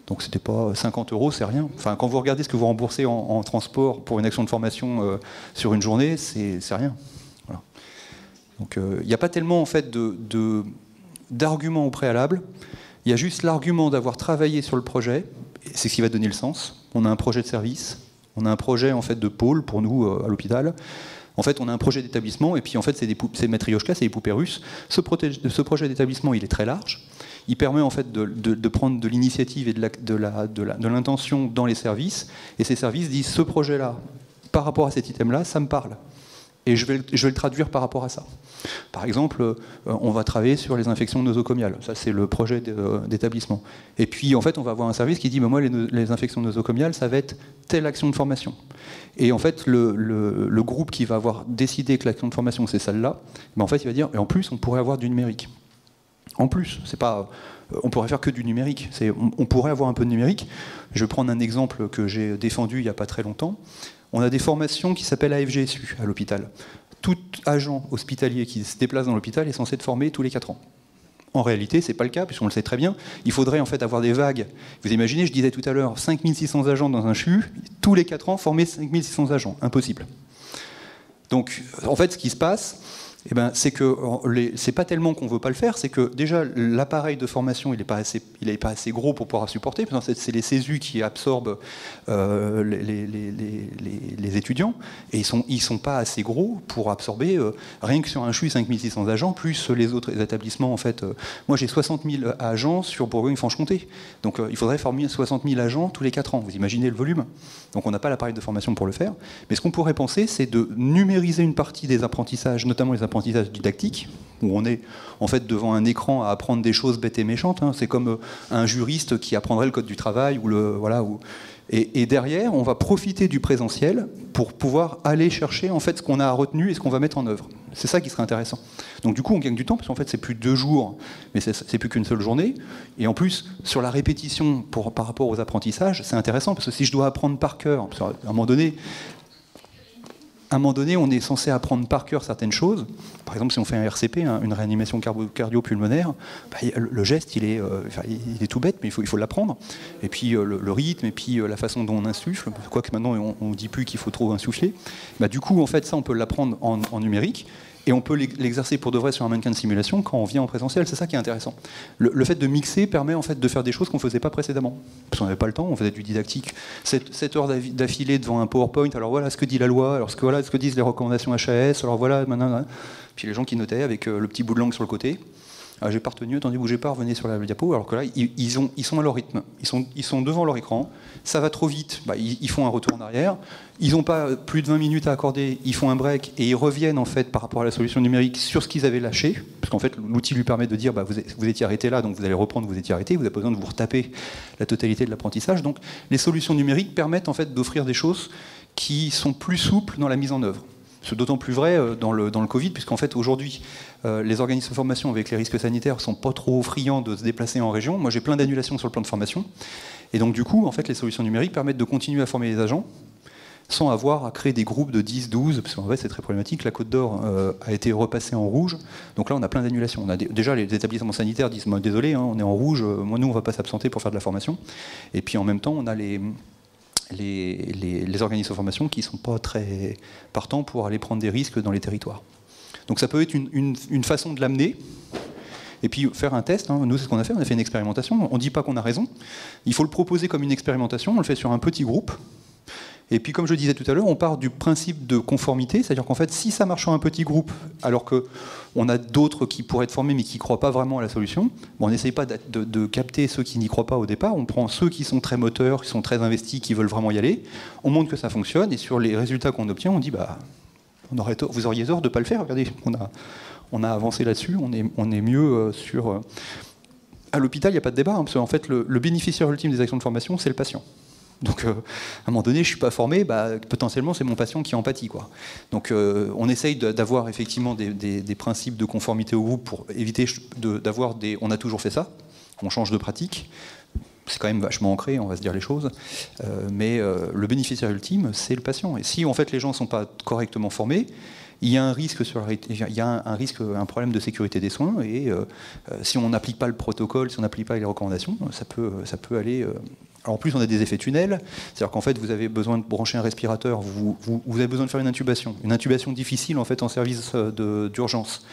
Donc c'était pas 50 euros, c'est rien. Enfin, quand vous regardez ce que vous remboursez en transport pour une action de formation sur une journée, c'est rien. Voilà. Donc il n'y a pas tellement en fait d'arguments au préalable. Il y a juste l'argument d'avoir travaillé sur le projet. C'est ce qui va donner le sens. On a un projet de service, on a un projet en fait de pôle pour nous à l'hôpital. En fait, on a un projet d'établissement et puis en fait c'est Matryoshka, c'est des poupées russes. Ce projet d'établissement, il est très large. Il permet en fait de prendre de l'initiative et de l'intention dans les services. Et ces services disent ce projet-là, par rapport à cet item-là, ça me parle. Et je vais le traduire par rapport à ça. Par exemple, on va travailler sur les infections nosocomiales. Ça, c'est le projet d'établissement. Et puis, en fait, on va avoir un service qui dit moi, les infections nosocomiales, ça va être telle action de formation. Et en fait, le groupe qui va avoir décidé que l'action de formation, c'est celle-là, en fait, il va dire et en plus, on pourrait avoir du numérique. En plus, c'est pas, on pourrait faire que du numérique. On pourrait avoir un peu de numérique. Je vais prendre un exemple que j'ai défendu il n'y a pas très longtemps. On a des formations qui s'appellent AFGSU à l'hôpital. Tout agent hospitalier qui se déplace dans l'hôpital est censé être formé tous les 4 ans. En réalité, ce n'est pas le cas, puisqu'on le sait très bien. Il faudrait en fait avoir des vagues. Vous imaginez, je disais tout à l'heure, 5600 agents dans un CHU, tous les 4 ans, former 5600 agents. Impossible. Donc, en fait, ce qui se passe, c'est que c'est pas tellement qu'on veut pas le faire, c'est que déjà l'appareil de formation il est pas assez gros pour pouvoir supporter. C'est les CESU qui absorbent les étudiants et ils sont pas assez gros pour absorber rien que sur un CHU 5600 agents plus les autres établissements en fait. Moi j'ai 60 000 agents sur Bourgogne-Franche-Comté, donc il faudrait former 60 000 agents tous les 4 ans. Vous imaginez le volume. Donc on n'a pas l'appareil de formation pour le faire. Mais ce qu'on pourrait penser, c'est de numériser une partie des apprentissages, notamment les apprentissages didactiques, où on est en fait devant un écran à apprendre des choses bêtes et méchantes. Hein. C'est comme un juriste qui apprendrait le code du travail et derrière, on va profiter du présentiel pour pouvoir aller chercher en fait ce qu'on a retenu et ce qu'on va mettre en œuvre. C'est ça qui serait intéressant. Donc du coup, on gagne du temps parce qu'en fait, c'est plus 2 jours, mais c'est plus qu'une seule journée. Et en plus, sur la répétition par rapport aux apprentissages, c'est intéressant parce que si je dois apprendre par cœur, à un moment donné, on est censé apprendre par cœur certaines choses. Par exemple, si on fait un RCP, une réanimation cardio-pulmonaire, le geste, il est tout bête, mais il faut l'apprendre. Et puis le rythme, et puis la façon dont on insuffle, quoique maintenant on ne dit plus qu'il faut trop insuffler. Du coup, en fait, ça, on peut l'apprendre en numérique. Et on peut l'exercer pour de vrai sur un mannequin de simulation quand on vient en présentiel. C'est ça qui est intéressant. Le fait de mixer permet en fait de faire des choses qu'on ne faisait pas précédemment. Parce qu'on n'avait pas le temps, on faisait du didactique. 7 heures d'affilée devant un PowerPoint, alors voilà ce que dit la loi, alors ce que disent les recommandations HAS, alors voilà, maintenant. Puis les gens qui notaient avec le petit bout de langue sur le côté. Ah, j'ai pas retenu, attendez, bougez pas, revenez sur la diapo. Alors que là, ils sont à leur rythme. Ils sont devant leur écran. Ça va trop vite, ils font un retour en arrière. Ils n'ont pas plus de 20 minutes à accorder. Ils font un break et ils reviennent en fait par rapport à la solution numérique sur ce qu'ils avaient lâché. Parce qu'en fait, l'outil lui permet de dire vous étiez arrêté là, donc vous allez reprendre, vous étiez arrêté. Vous n'avez pas besoin de vous retaper la totalité de l'apprentissage. Donc les solutions numériques permettent en fait d'offrir des choses qui sont plus souples dans la mise en œuvre. C'est d'autant plus vrai dans le Covid, puisqu'en fait aujourd'hui, les organismes de formation avec les risques sanitaires ne sont pas trop friands de se déplacer en région. Moi j'ai plein d'annulations sur le plan de formation. Et donc du coup, en fait, les solutions numériques permettent de continuer à former les agents, sans avoir à créer des groupes de 10, 12, parce qu'en fait c'est très problématique. La Côte d'Or a été repassée en rouge, donc là on a plein d'annulations. Déjà les établissements sanitaires disent désolé, hein, on est en rouge, nous on ne va pas s'absenter pour faire de la formation. Et puis en même temps on a les organismes de formation qui ne sont pas très partants pour aller prendre des risques dans les territoires. Donc ça peut être une façon de l'amener. Et puis faire un test, hein. Nous c'est ce qu'on a fait, on a fait une expérimentation, on ne dit pas qu'on a raison, il faut le proposer comme une expérimentation, on le fait sur un petit groupe, et puis comme je disais tout à l'heure, on part du principe de conformité, c'est-à-dire qu'en fait si ça marche sur un petit groupe, alors qu'on a d'autres qui pourraient être formés mais qui ne croient pas vraiment à la solution, on n'essaye pas de capter ceux qui n'y croient pas au départ, on prend ceux qui sont très moteurs, qui sont très investis, qui veulent vraiment y aller, on montre que ça fonctionne, et sur les résultats qu'on obtient, on dit vous auriez tort de ne pas le faire, regardez, on a avancé là-dessus, on est mieux sur... À l'hôpital, il n'y a pas de débat, hein, parce qu'en fait, le bénéficiaire ultime des actions de formation, c'est le patient. Donc, à un moment donné, je ne suis pas formé, potentiellement, c'est mon patient qui empathie, quoi. Donc, on essaye d'avoir effectivement des principes de conformité au groupe pour éviter d'avoir des... On a toujours fait ça, on change de pratique. C'est quand même vachement ancré, on va se dire les choses, mais le bénéficiaire ultime, c'est le patient. Et si en fait les gens ne sont pas correctement formés, il y a un risque un problème de sécurité des soins, et si on n'applique pas le protocole, si on n'applique pas les recommandations, ça peut aller... Alors en plus, on a des effets tunnels, c'est-à-dire qu'en fait, vous avez besoin de brancher un respirateur, vous avez besoin de faire une intubation difficile en fait en service d'urgence.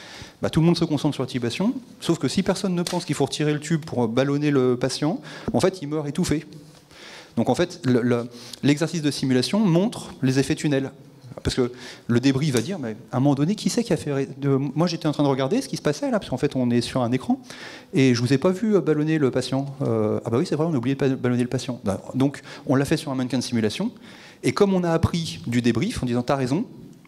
Tout le monde se concentre sur l'intubation, sauf que si personne ne pense qu'il faut retirer le tube pour ballonner le patient, en fait, il meurt étouffé. Donc en fait, l'exercice de simulation montre les effets tunnels. Parce que le débris va dire, mais à un moment donné, qui c'est qui a fait... Moi, j'étais en train de regarder ce qui se passait là, parce qu'en fait, on est sur un écran, et je vous ai pas vu ballonner le patient. Ah bah oui, c'est vrai, on a oublié de ballonner le patient. Donc, on l'a fait sur un mannequin de simulation, et comme on a appris du débrief, en disant, t'as raison,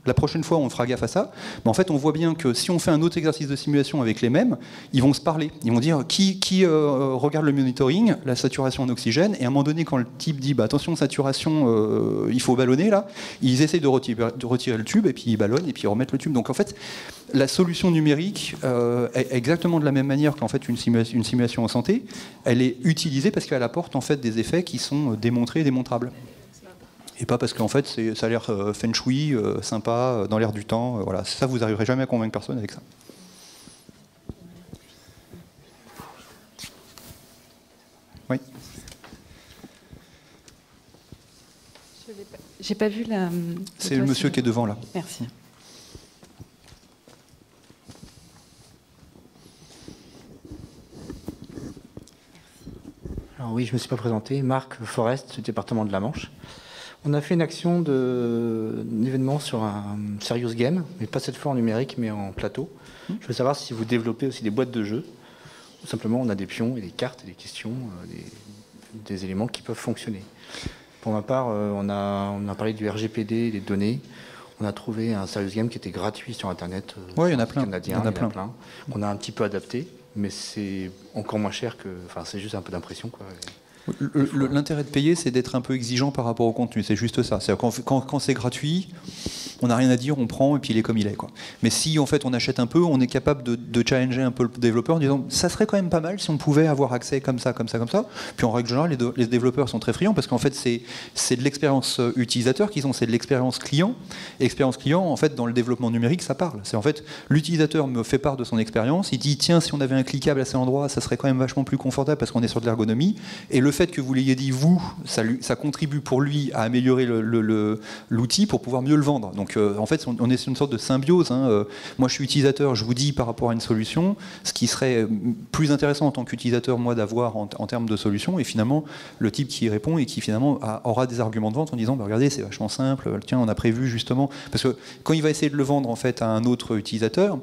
la prochaine fois, on fera gaffe à ça. Mais en fait, on voit bien que si on fait un autre exercice de simulation avec les mêmes, ils vont se parler. Ils vont dire qui regarde le monitoring, la saturation en oxygène, et à un moment donné, quand le type dit attention, saturation, il faut ballonner là, ils essayent de retirer le tube, et puis ils ballonnent, et puis ils remettent le tube. Donc en fait, la solution numérique est exactement de la même manière qu'en fait une simulation en santé, elle est utilisée parce qu'elle apporte en fait des effets qui sont démontrés et démontrables. Et pas parce qu'en fait ça a l'air feng shui, sympa, dans l'air du temps. Voilà. Ça, vous n'arriverez jamais à convaincre personne avec ça. Oui. J'ai pas vu la... C'est le monsieur qui est devant là. Merci. Alors oui, je ne me suis pas présenté. Marc Forest, du département de la Manche. On a fait une action d'un événement sur un serious game, mais pas cette fois en numérique, mais en plateau. Je veux savoir si vous développez aussi des boîtes de jeux. Tout simplement, on a des pions et des cartes et des questions, des éléments qui peuvent fonctionner. Pour ma part, on a parlé du RGPD, des données. On a trouvé un serious game qui était gratuit sur Internet. Oui, il y en a plein. Il y en a plein. On a un petit peu adapté, mais c'est encore moins cher que... Enfin, c'est juste un peu d'impression, quoi. L'intérêt de payer, c'est d'être un peu exigeant par rapport au contenu. C'est juste ça. C'est-à-dire quand c'est gratuit, on n'a rien à dire, on prend et puis il est comme il est, quoi. Mais si en fait on achète un peu, on est capable de challenger un peu le développeur en disant ça serait quand même pas mal si on pouvait avoir accès comme ça. Puis en règle générale, les développeurs sont très friands parce qu'en fait c'est de l'expérience utilisateur qu'ils ont, c'est de l'expérience client. Et expérience client, en fait, dans le développement numérique, ça parle. C'est en fait l'utilisateur me fait part de son expérience. Il dit tiens, si on avait un cliquable à cet endroit, ça serait quand même vachement plus confortable parce qu'on est sur de l'ergonomie. Et le fait que vous l'ayez dit, vous, ça contribue pour lui à améliorer l'outil pour pouvoir mieux le vendre. Donc en fait, on est sur une sorte de symbiose. Hein. Moi, je suis utilisateur, je vous dis par rapport à une solution, ce qui serait plus intéressant en tant qu'utilisateur, moi, d'avoir en termes de solution, et finalement, le type qui répond et qui finalement aura des arguments de vente en disant, regardez, c'est vachement simple, tiens, on a prévu justement... Parce que quand il va essayer de le vendre en fait à un autre utilisateur,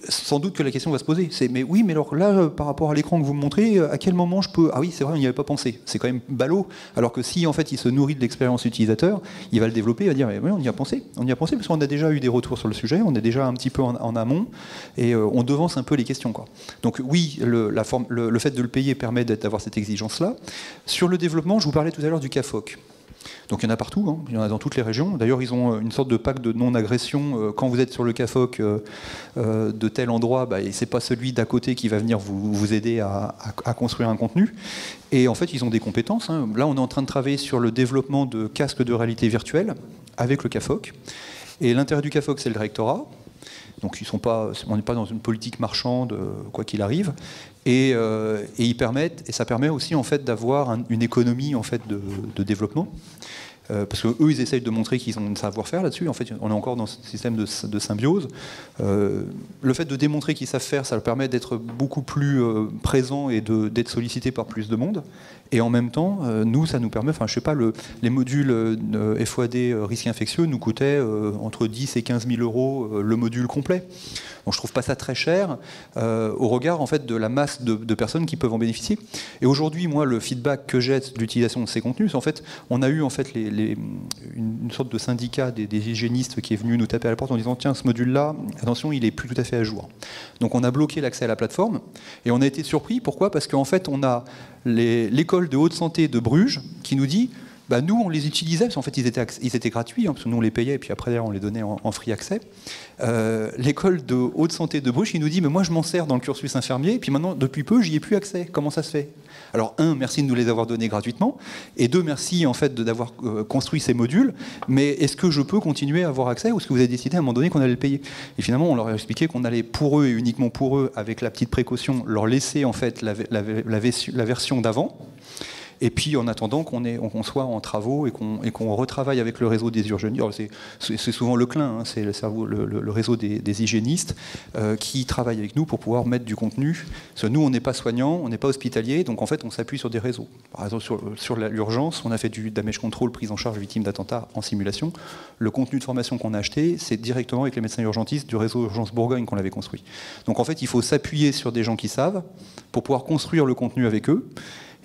sans doute que la question va se poser. C'est, mais oui, mais alors là, par rapport à l'écran que vous me montrez, à quel moment je peux... Ah oui, c'est vrai, on n'y avait pas pensé. C'est quand même ballot. Alors que si en fait il se nourrit de l'expérience utilisateur, il va le développer, il va dire oui, on y a pensé parce qu'on a déjà eu des retours sur le sujet, on est déjà un petit peu en amont et on devance un peu les questions, quoi. Donc oui, le fait de le payer permet d'avoir cette exigence-là. Sur le développement, je vous parlais tout à l'heure du CAFOC. Donc il y en a partout, hein. Il y en a dans toutes les régions. D'ailleurs, ils ont une sorte de pacte de non-agression. Quand vous êtes sur le CAFOC de tel endroit, bah, c'est pas celui d'à côté qui va venir vous aider à construire un contenu. Et en fait, ils ont des compétences, hein. Là, on est en train de travailler sur le développement de casques de réalité virtuelle avec le CAFOC. Et l'intérêt du CAFOC, c'est le rectorat. Donc on n'est pas dans une politique marchande, quoi qu'il arrive. Et ça permet aussi en fait d'avoir une économie en fait de développement. Parce qu'eux, ils essayent de montrer qu'ils ont un savoir-faire là-dessus. En fait, on est encore dans ce système de symbiose. Le fait de démontrer qu'ils savent faire, ça leur permet d'être beaucoup plus présents et d'être sollicités par plus de monde. Et en même temps, nous, ça nous permet, enfin, je sais pas, les modules FOAD risque infectieux nous coûtaient entre 10 et 15 000 euros le module complet. Donc je trouve pas ça très cher au regard en fait de la masse de personnes qui peuvent en bénéficier. Et aujourd'hui, moi, le feedback que j'ai de l'utilisation de ces contenus, c'est en fait, on a eu en fait une sorte de syndicat des hygiénistes qui est venu nous taper à la porte en disant tiens, ce module-là, attention, il est plus tout à fait à jour. Donc on a bloqué l'accès à la plateforme et on a été surpris. Pourquoi ? Parce qu'en fait, on a l'école de haute santé de Bruges qui nous dit bah, nous, on les utilisait, parce qu'en fait, ils étaient gratuits, hein, parce que nous, on les payait, et puis après, on les donnait en free accès. L'école de haute santé de Bruges, il nous dit, mais moi, je m'en sers dans le cursus infirmier, et puis maintenant, depuis peu, j'y ai plus accès. Comment ça se fait ? Alors, un, merci de nous les avoir donnés gratuitement, et deux, merci, en fait, d'avoir construit ces modules, mais est-ce que je peux continuer à avoir accès, ou est-ce que vous avez décidé à un moment donné qu'on allait le payer ? Et finalement, on leur a expliqué qu'on allait, pour eux, et uniquement pour eux, avec la petite précaution, leur laisser, en fait, la version d'avant. Et puis en attendant qu'on soit en travaux et qu'on retravaille avec le réseau des urgentistes, c'est souvent le CLIN, hein, c'est le réseau des hygiénistes qui travaillent avec nous pour pouvoir mettre du contenu. Parce que nous, on n'est pas soignants, on n'est pas hospitaliers, donc en fait, on s'appuie sur des réseaux. Par exemple, sur l'urgence, on a fait du damage control, prise en charge victime d'attentats en simulation. Le contenu de formation qu'on a acheté, c'est directement avec les médecins urgentistes du réseau Urgence Bourgogne qu'on l'avait construit. Donc en fait, il faut s'appuyer sur des gens qui savent pour pouvoir construire le contenu avec eux.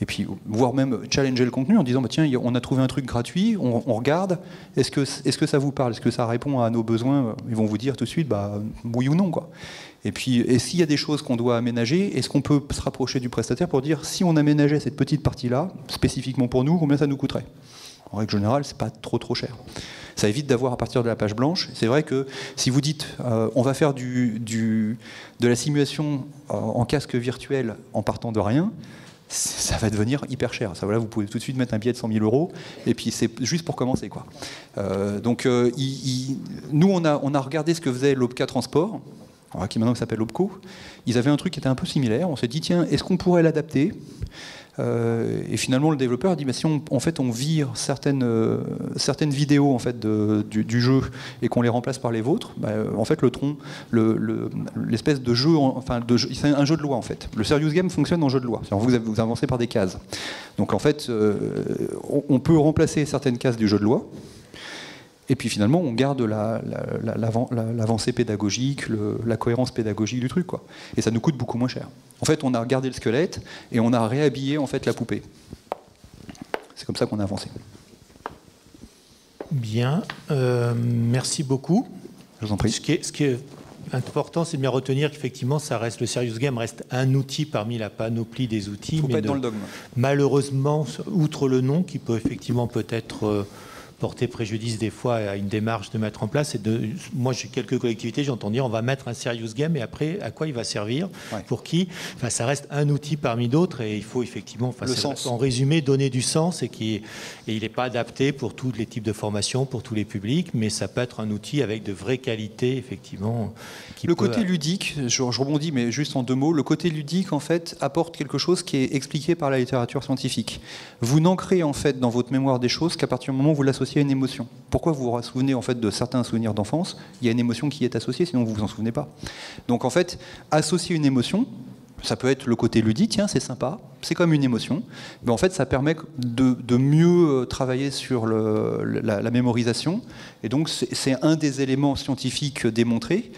Et puis, voire même challenger le contenu en disant bah, tiens, on a trouvé un truc gratuit, on regarde, est-ce que ça vous parle, est-ce que ça répond à nos besoins ? Ils vont vous dire tout de suite bah, oui ou non, quoi. Et puis, s'il y a des choses qu'on doit aménager, est-ce qu'on peut se rapprocher du prestataire pour dire si on aménageait cette petite partie-là, spécifiquement pour nous, combien ça nous coûterait ? En règle générale, c'est pas trop cher. Ça évite d'avoir à partir de la page blanche. C'est vrai que si vous dites on va faire de la simulation en casque virtuel en partant de rien, ça va devenir hyper cher. Ça, voilà, vous pouvez tout de suite mettre un billet de 100 000 euros, et puis c'est juste pour commencer, quoi. Nous, on a regardé ce que faisait l'OPCA Transport, qui maintenant s'appelle OPCO. Ils avaient un truc qui était un peu similaire. On s'est dit, tiens, est-ce qu'on pourrait l'adapter ? Et finalement, le développeur a dit, bah, si on vire certaines vidéos en fait, du jeu et qu'on les remplace par les vôtres, bah, en fait, l'espèce de jeu, c'est un jeu de loi en fait. Le serious game fonctionne en jeu de loi. Vous avancez par des cases. Donc en fait, on peut remplacer certaines cases du jeu de loi. Et puis finalement, on garde l'avancée pédagogique, la cohérence pédagogique du truc, quoi. Et ça nous coûte beaucoup moins cher. En fait, on a gardé le squelette et on a réhabillé en fait la poupée. C'est comme ça qu'on a avancé. Bien, merci beaucoup. Je vous en prie. Ce qui est important, c'est de bien retenir qu'effectivement, le serious game reste un outil parmi la panoplie des outils. Il ne faut pas être dans le dogme. Malheureusement, outre le nom, qui peut effectivement peut-être porter préjudice des fois à une démarche de mettre en place. Moi, j'ai quelques collectivités, j'entends dire on va mettre un serious game, et après, à quoi il va servir, pour qui ? Enfin, ça reste un outil parmi d'autres, et il faut effectivement, en résumé, donner du sens, et il n'est pas adapté pour tous les types de formations, pour tous les publics, mais ça peut être un outil avec de vraies qualités, effectivement. Le côté ludique, je rebondis, mais juste en deux mots, le côté ludique, en fait, apporte quelque chose qui est expliqué par la littérature scientifique. Vous n'ancrez, en fait, dans votre mémoire des choses qu'à partir du moment où vous l'associez à une émotion. Pourquoi vous vous souvenez en fait de certains souvenirs d'enfance ? Il y a une émotion qui est associée, sinon vous vous en souvenez pas. Donc en fait, associer une émotion, ça peut être le côté ludique, tiens, c'est sympa, c'est comme une émotion, mais en fait ça permet de mieux travailler sur la mémorisation, et donc c'est un des éléments scientifiques démontrés.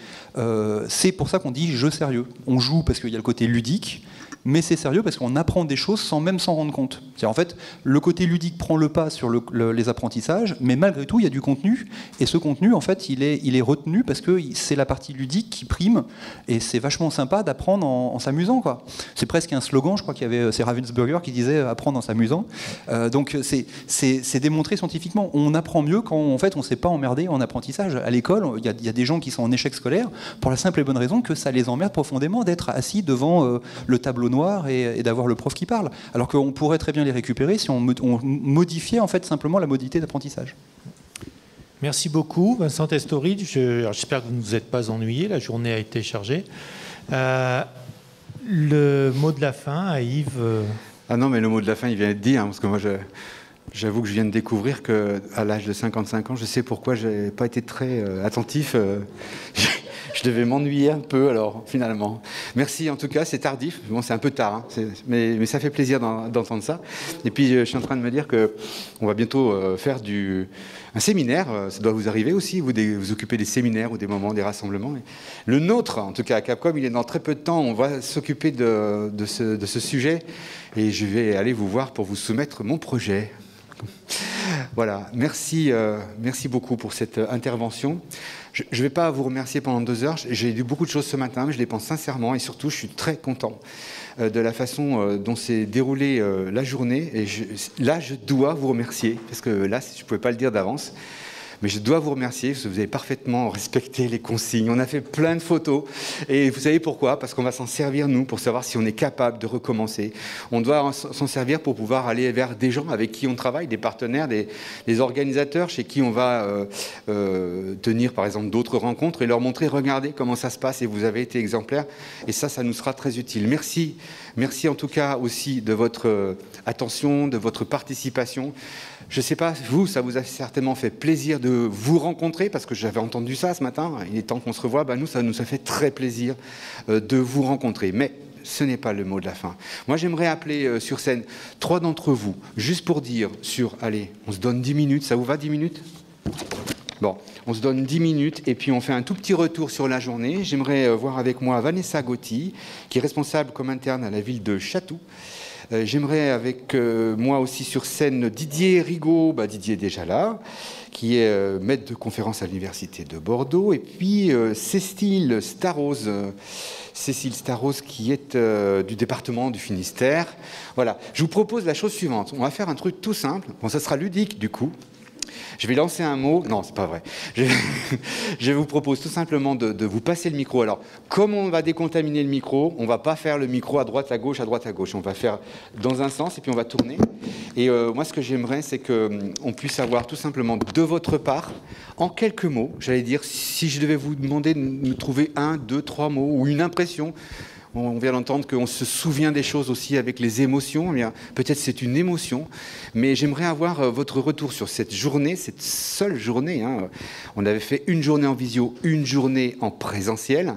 C'est pour ça qu'on dit jeu sérieux. On joue parce qu'il y a le côté ludique, mais c'est sérieux parce qu'on apprend des choses sans même s'en rendre compte. En fait, le côté ludique prend le pas sur les apprentissages, mais malgré tout, il y a du contenu, et ce contenu, en fait, il est retenu parce que c'est la partie ludique qui prime, et c'est vachement sympa d'apprendre en s'amusant, quoi. C'est presque un slogan, je crois c'est Ravensburger qui disait « apprendre en s'amusant ». Donc c'est démontré scientifiquement. On apprend mieux quand, en fait, on ne s'est pas emmerdé en apprentissage. À l'école, il y a des gens qui sont en échec scolaire pour la simple et bonne raison que ça les emmerde profondément d'être assis devant le tableau noir et d'avoir le prof qui parle. Alors qu'on pourrait très bien les récupérer si on modifiait en fait simplement la modalité d'apprentissage. Merci beaucoup, Vincent Testori. J'espère que vous ne vous êtes pas ennuyé, la journée a été chargée. Le mot de la fin à Yves. Ah non, mais le mot de la fin, il vient d'être dit, hein, parce que moi, j'avoue que je viens de découvrir qu'à l'âge de 55 ans, je sais pourquoi je n'ai pas été très attentif. Je devais m'ennuyer un peu, alors, finalement. Merci, en tout cas, c'est tardif. Bon, c'est un peu tard, hein, mais ça fait plaisir d'entendre ça. Et puis, je suis en train de me dire qu'on va bientôt faire un séminaire. Ça doit vous arriver aussi, vous occupez des séminaires ou des moments, des rassemblements. Le nôtre, en tout cas, à Capcom, il est dans très peu de temps. On va s'occuper de ce sujet. Et je vais aller vous voir pour vous soumettre mon projet. Voilà, merci beaucoup pour cette intervention. Je ne vais pas vous remercier pendant 2 heures. J'ai dit beaucoup de choses ce matin, mais je les pense sincèrement. Et surtout, je suis très content de la façon dont s'est déroulée la journée. Et là, je dois vous remercier, parce que là, je ne pouvais pas le dire d'avance. Mais je dois vous remercier, parce que vous avez parfaitement respecté les consignes. On a fait plein de photos. Et vous savez pourquoi? Parce qu'on va s'en servir, nous, pour savoir si on est capable de recommencer. On doit s'en servir pour pouvoir aller vers des gens avec qui on travaille, des partenaires, des organisateurs chez qui on va tenir, par exemple, d'autres rencontres et leur montrer, regardez comment ça se passe et vous avez été exemplaires. Et ça nous sera très utile. Merci. Merci en tout cas aussi de votre attention, de votre participation. Je ne sais pas, vous, ça vous a certainement fait plaisir de vous rencontrer, parce que j'avais entendu ça ce matin, il est temps qu'on se revoie. Nous, ça nous a fait très plaisir de vous rencontrer. Mais ce n'est pas le mot de la fin. Moi, j'aimerais appeler sur scène 3 d'entre vous, juste pour dire allez, on se donne 10 minutes, ça vous va 10 minutes? Bon, on se donne 10 minutes et puis on fait un tout petit retour sur la journée. J'aimerais voir avec moi Vanessa Gotti, qui est responsable comme interne à la ville de Chatou. J'aimerais avec moi aussi sur scène Didier Rigaud, Didier est déjà là, qui est maître de conférence à l'Université de Bordeaux, et puis Cécile Starros, qui est du département du Finistère. Voilà, je vous propose la chose suivante. On va faire un truc tout simple. Bon, ça sera ludique du coup. Je vais lancer un mot. Non, c'est pas vrai. Je vous propose tout simplement de vous passer le micro. Alors, comme on va décontaminer le micro, on va pas faire le micro à droite, à gauche, à droite, à gauche. On va faire dans un sens et puis on va tourner. Et moi, ce que j'aimerais, c'est qu'on puisse avoir tout simplement de votre part, en quelques mots, j'allais dire, si je devais vous demander de me trouver 1, 2, 3 mots ou une impression. On vient d'entendre qu'on se souvient des choses aussi avec les émotions. Peut-être c'est une émotion, mais j'aimerais avoir votre retour sur cette journée, cette seule journée. Hein. On avait fait une journée en visio, une journée en présentiel.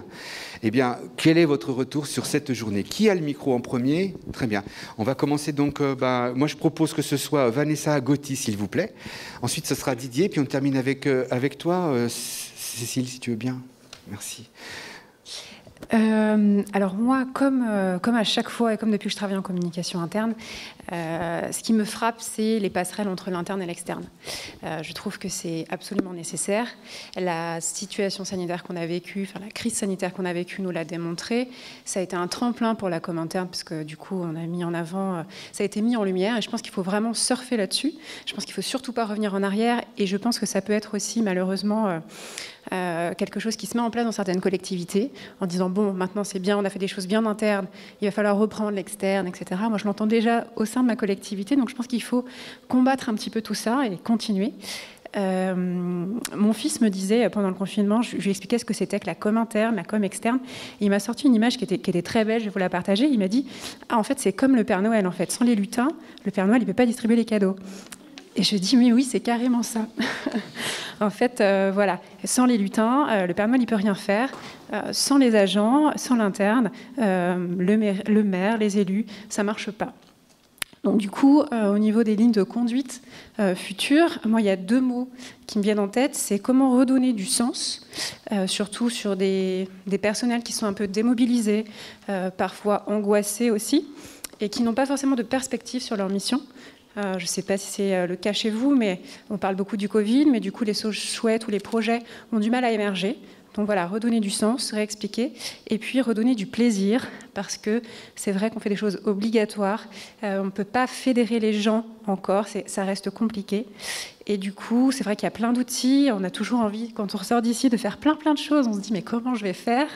Eh bien, quel est votre retour sur cette journée? Qui a le micro en premier? Très bien. On va commencer donc, moi je propose que ce soit Vanessa Gotti, s'il vous plaît. Ensuite, ce sera Didier, puis on termine avec toi, Cécile, si tu veux bien. Merci. Alors moi, comme à chaque fois et comme depuis que je travaille en communication interne, ce qui me frappe, c'est les passerelles entre l'interne et l'externe. Je trouve que c'est absolument nécessaire. La situation sanitaire qu'on a vécue, la crise sanitaire qu'on a vécue nous l'a démontré. Ça a été un tremplin pour la com interne, parce que du coup, on a mis en avant, ça a été mis en lumière, et je pense qu'il faut vraiment surfer là-dessus. Je pense qu'il ne faut surtout pas revenir en arrière, et je pense que ça peut être aussi, malheureusement, quelque chose qui se met en place dans certaines collectivités en disant bon, maintenant c'est bien, on a fait des choses bien internes, il va falloir reprendre l'externe, etc. Moi je l'entends déjà au sein de ma collectivité, donc je pense qu'il faut combattre un petit peu tout ça et continuer. Mon fils me disait pendant le confinement, je lui expliquais ce que c'était que la com interne, la com externe, et il m'a sorti une image qui était très belle, je vais vous la partager. Il m'a dit en fait c'est comme le Père Noël, en fait, sans les lutins, le Père Noël il ne peut pas distribuer les cadeaux. Et je dis, mais oui, c'est carrément ça. En fait, voilà, sans les lutins, le Père Noël, il ne peut rien faire. Sans les agents, sans l'interne, le maire, les élus, ça ne marche pas. Donc du coup, au niveau des lignes de conduite futures, moi, il y a 2 mots qui me viennent en tête. C'est comment redonner du sens, surtout sur des personnels qui sont un peu démobilisés, parfois angoissés aussi, et qui n'ont pas forcément de perspective sur leur mission. Je ne sais pas si c'est le cas chez vous, mais on parle beaucoup du Covid, mais du coup, les choses chouettes ou les projets ont du mal à émerger. Donc voilà, redonner du sens, réexpliquer, et puis redonner du plaisir, parce que c'est vrai qu'on fait des choses obligatoires, on ne peut pas fédérer les gens encore, ça reste compliqué. Et du coup, c'est vrai qu'il y a plein d'outils, on a toujours envie, quand on ressort d'ici, de faire plein de choses, on se dit mais comment je vais faire?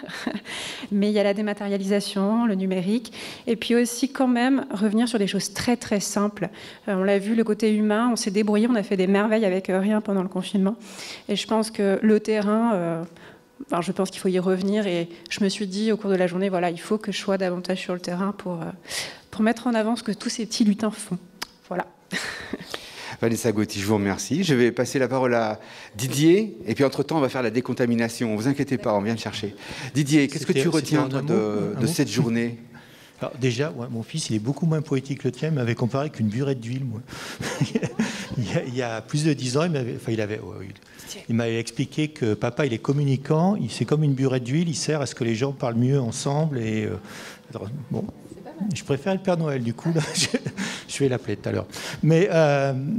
Mais il y a la dématérialisation, le numérique, et puis aussi quand même revenir sur des choses très simples. On l'a vu, le côté humain, on s'est débrouillé, on a fait des merveilles avec rien pendant le confinement, et je pense que le terrain... Enfin, je pense qu'il faut y revenir et je me suis dit au cours de la journée, voilà, il faut que je sois davantage sur le terrain pour mettre en avant ce que tous ces petits lutins font. Voilà. Vanessa Gauthier, je vous remercie. Je vais passer la parole à Didier et puis entre-temps, on va faire la décontamination. Ne vous inquiétez pas, on vient le chercher. Didier, qu'est-ce que tu retiens de cette journée? Alors déjà, ouais, mon fils, il est beaucoup moins poétique que le tien. Il m'avait comparé qu'une burette d'huile, moi. il y a plus de 10 ans, il m'avait expliqué que papa, il est communicant. C'est comme une burette d'huile. Il sert à ce que les gens parlent mieux ensemble. Et bon, je préfère le Père Noël. Du coup, là, je vais l'appeler tout à l'heure. Mais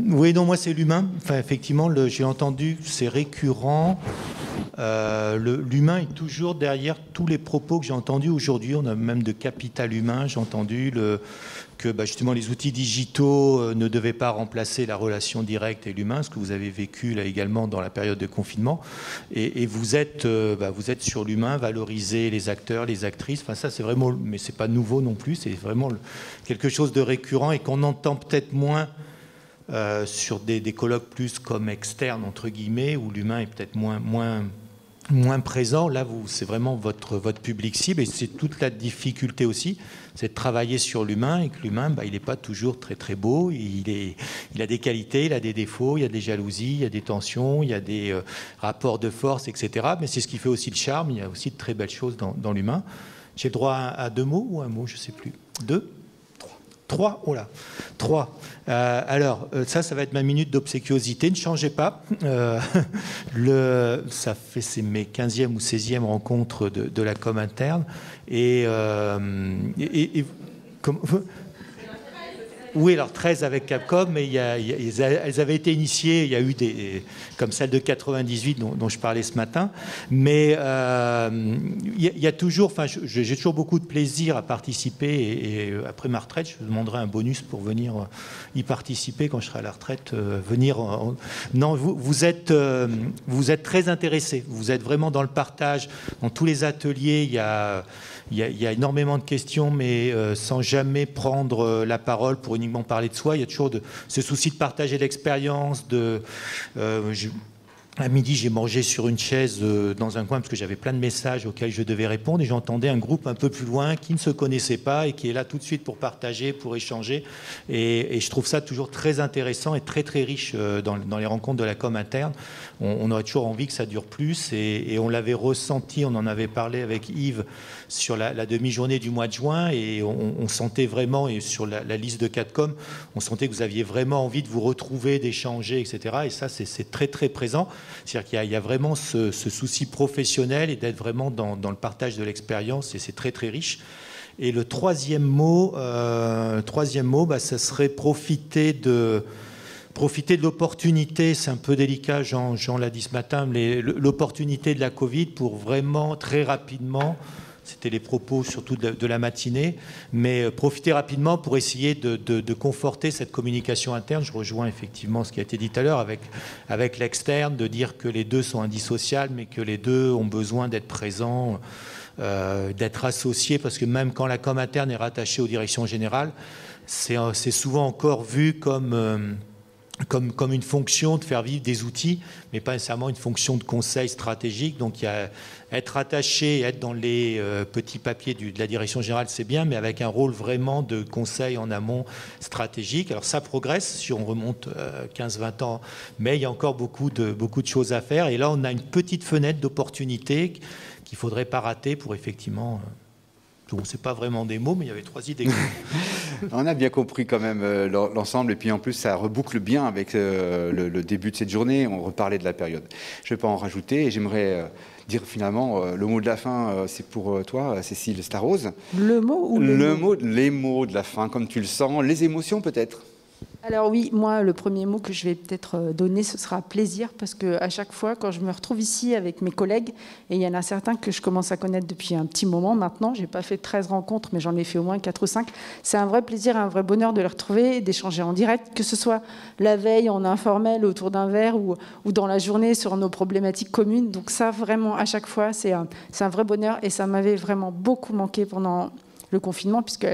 oui, non, moi, c'est l'humain. Enfin, effectivement, j'ai entendu, c'est récurrent. L'humain est toujours derrière tous les propos que j'ai entendus aujourd'hui. On a même de capital humain. J'ai entendu que justement les outils digitaux ne devaient pas remplacer la relation directe et l'humain, ce que vous avez vécu là également dans la période de confinement. Et vous êtes sur l'humain, valoriser les acteurs, les actrices. Enfin, ça, c'est vraiment, mais c'est pas nouveau non plus. C'est vraiment quelque chose de récurrent et qu'on entend peut-être moins. Sur des colloques plus comme externes, entre guillemets, où l'humain est peut-être moins présent. Là, c'est vraiment votre public cible, et c'est toute la difficulté aussi, c'est de travailler sur l'humain, et que l'humain, il n'est pas toujours très beau, il a des qualités, il a des défauts, il y a des jalousies, il y a des tensions, il y a des rapports de force, etc. Mais c'est ce qui fait aussi le charme, il y a aussi de très belles choses dans l'humain. J'ai le droit à 2 mots ou un mot, je ne sais plus. 2 3, oh là, 3. Alors, ça va être ma minute d'obséquiosité. Ne changez pas. C'est mes 15e ou 16e rencontres de la com interne. Oui, alors 13 avec Capcom, mais elles avaient été initiées, il y a eu comme celle de 98 dont je parlais ce matin, mais il y a toujours, j'ai toujours beaucoup de plaisir à participer, et après ma retraite, je demanderai un bonus pour venir y participer quand je serai à la retraite, Non, vous êtes très intéressés, vous êtes vraiment dans le partage, dans tous les ateliers, il y a énormément de questions, mais sans jamais prendre la parole pour uniquement parler de soi. Il y a toujours ce souci de partager l'expérience. À midi, j'ai mangé sur une chaise dans un coin parce que j'avais plein de messages auxquels je devais répondre, et j'entendais un groupe un peu plus loin qui ne se connaissait pas et qui est là tout de suite pour partager, pour échanger. Et je trouve ça toujours très intéressant et très riche dans les rencontres de la com interne. On aurait toujours envie que ça dure plus, et on l'avait ressenti, on en avait parlé avec Yves sur la demi-journée du mois de juin, et on sentait vraiment, et sur la liste de Catcom, on sentait que vous aviez vraiment envie de vous retrouver, d'échanger, etc. Et ça, c'est très présent. C'est-à-dire qu'il y a vraiment ce souci professionnel et d'être vraiment dans le partage de l'expérience, et c'est très riche. Et le troisième mot, ça serait profiter de l'opportunité. C'est un peu délicat, Jean l'a dit ce matin, mais l'opportunité de la Covid pour vraiment très rapidement, c'était les propos surtout de la matinée, mais profiter rapidement pour essayer de conforter cette communication interne. Je rejoins effectivement ce qui a été dit tout à l'heure avec l'externe, de dire que les deux sont indissociables, mais que les deux ont besoin d'être présents, d'être associés, parce que même quand la com interne est rattachée aux directions générales, c'est souvent encore vu comme une fonction de faire vivre des outils, mais pas nécessairement une fonction de conseil stratégique. Donc il y a être attaché, être dans les petits papiers de la direction générale, c'est bien, mais avec un rôle vraiment de conseil en amont stratégique. Alors ça progresse si on remonte 15-20 ans, mais il y a encore beaucoup de choses à faire. Et là, on a une petite fenêtre d'opportunité qu'il ne faudrait pas rater pour effectivement... Bon, c'est pas vraiment des mots, mais il y avait 3 idées. On a bien compris quand même l'ensemble, et puis en plus ça reboucle bien avec le début de cette journée. On reparlait de la période. Je ne vais pas en rajouter, et j'aimerais dire finalement le mot de la fin, c'est pour toi, Cécile Starose. Le mot ou les mots? Les mots de la fin, comme tu le sens, les émotions peut-être. Alors oui, moi, le premier mot que je vais peut-être donner, ce sera plaisir, parce qu'à chaque fois, quand je me retrouve ici avec mes collègues, et il y en a certains que je commence à connaître depuis un petit moment maintenant, je n'ai pas fait 13 rencontres, mais j'en ai fait au moins 4 ou 5, c'est un vrai plaisir, un vrai bonheur de les retrouver, d'échanger en direct, que ce soit la veille, en informel, autour d'un verre, ou dans la journée sur nos problématiques communes. Donc ça, vraiment, à chaque fois, c'est un vrai bonheur, et ça m'avait vraiment beaucoup manqué pendant le confinement, puisque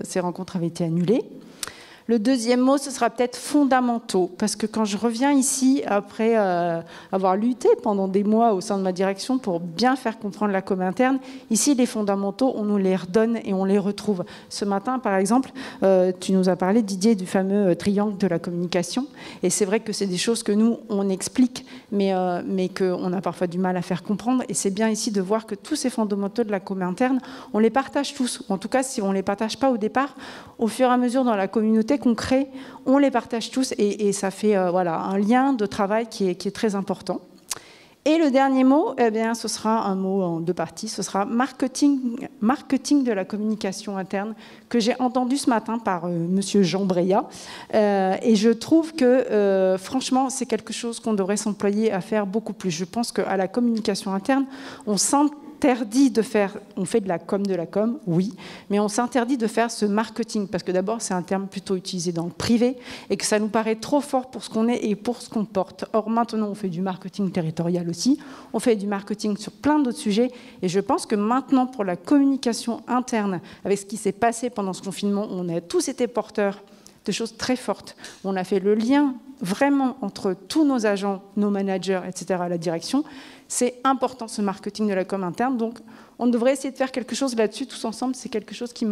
ces rencontres avaient été annulées. Le deuxième mot, ce sera peut-être fondamentaux, parce que quand je reviens ici, après avoir lutté pendant des mois au sein de ma direction pour bien faire comprendre la com interne, ici, les fondamentaux, on nous les redonne et on les retrouve. Ce matin, par exemple, tu nous as parlé, Didier, du fameux triangle de la communication, et c'est vrai que c'est des choses que nous, on explique, mais qu'on a parfois du mal à faire comprendre, et c'est bien ici de voir que tous ces fondamentaux de la com interne, on les partage tous, en tout cas, si on ne les partage pas au départ, au fur et à mesure dans la communauté qu'on crée, on les partage tous et ça fait un lien de travail qui est très important. Et le dernier mot, eh bien, ce sera un mot en 2 parties, ce sera marketing de la communication interne que j'ai entendu ce matin par monsieur Jean Breillat. Et je trouve que, franchement, c'est quelque chose qu'on devrait s'employer à faire beaucoup plus. Je pense qu'à la communication interne, on s'interdit de faire, on fait de la com, oui, mais on s'interdit de faire ce marketing, parce que d'abord, c'est un terme plutôt utilisé dans le privé, et que ça nous paraît trop fort pour ce qu'on est et pour ce qu'on porte. Or, maintenant, on fait du marketing territorial aussi, on fait du marketing sur plein d'autres sujets, et je pense que maintenant, pour la communication interne, avec ce qui s'est passé pendant ce confinement, on a tous été porteurs de choses très fortes. On a fait le lien vraiment entre tous nos agents, nos managers, etc., à la direction. C'est important, ce marketing de la com interne. Donc, on devrait essayer de faire quelque chose là-dessus, tous ensemble. C'est quelque chose qui,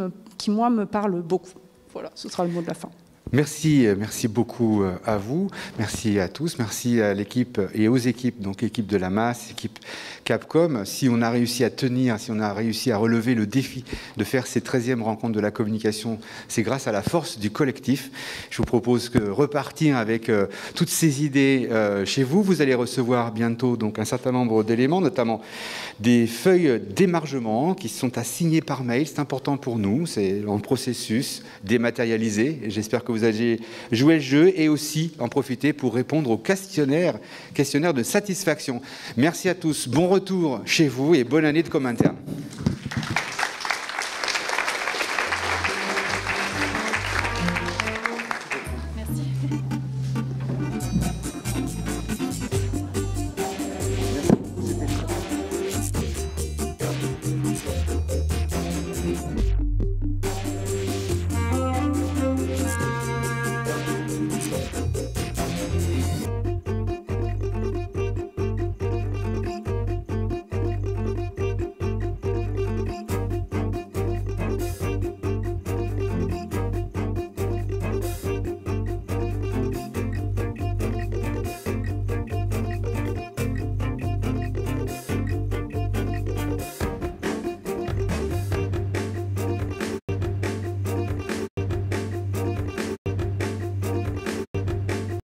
moi, me parle beaucoup. Voilà, ce sera le mot de la fin. Merci beaucoup à vous, merci à tous, merci à l'équipe et aux équipes, donc équipe de la Masse, équipe Capcom. Si on a réussi à tenir, si on a réussi à relever le défi de faire ces 13e rencontres de la communication, c'est grâce à la force du collectif. Je vous propose que repartir avec toutes ces idées chez vous. Vous allez recevoir bientôt donc un certain nombre d'éléments, notamment des feuilles d'émargement qui sont à signer par mail. C'est important pour nous, c'est en processus dématérialisé. J'espère que vous allez jouer le jeu et aussi en profiter pour répondre au questionnaire de satisfaction. Merci à tous, bon retour chez vous et bonne année de com interne.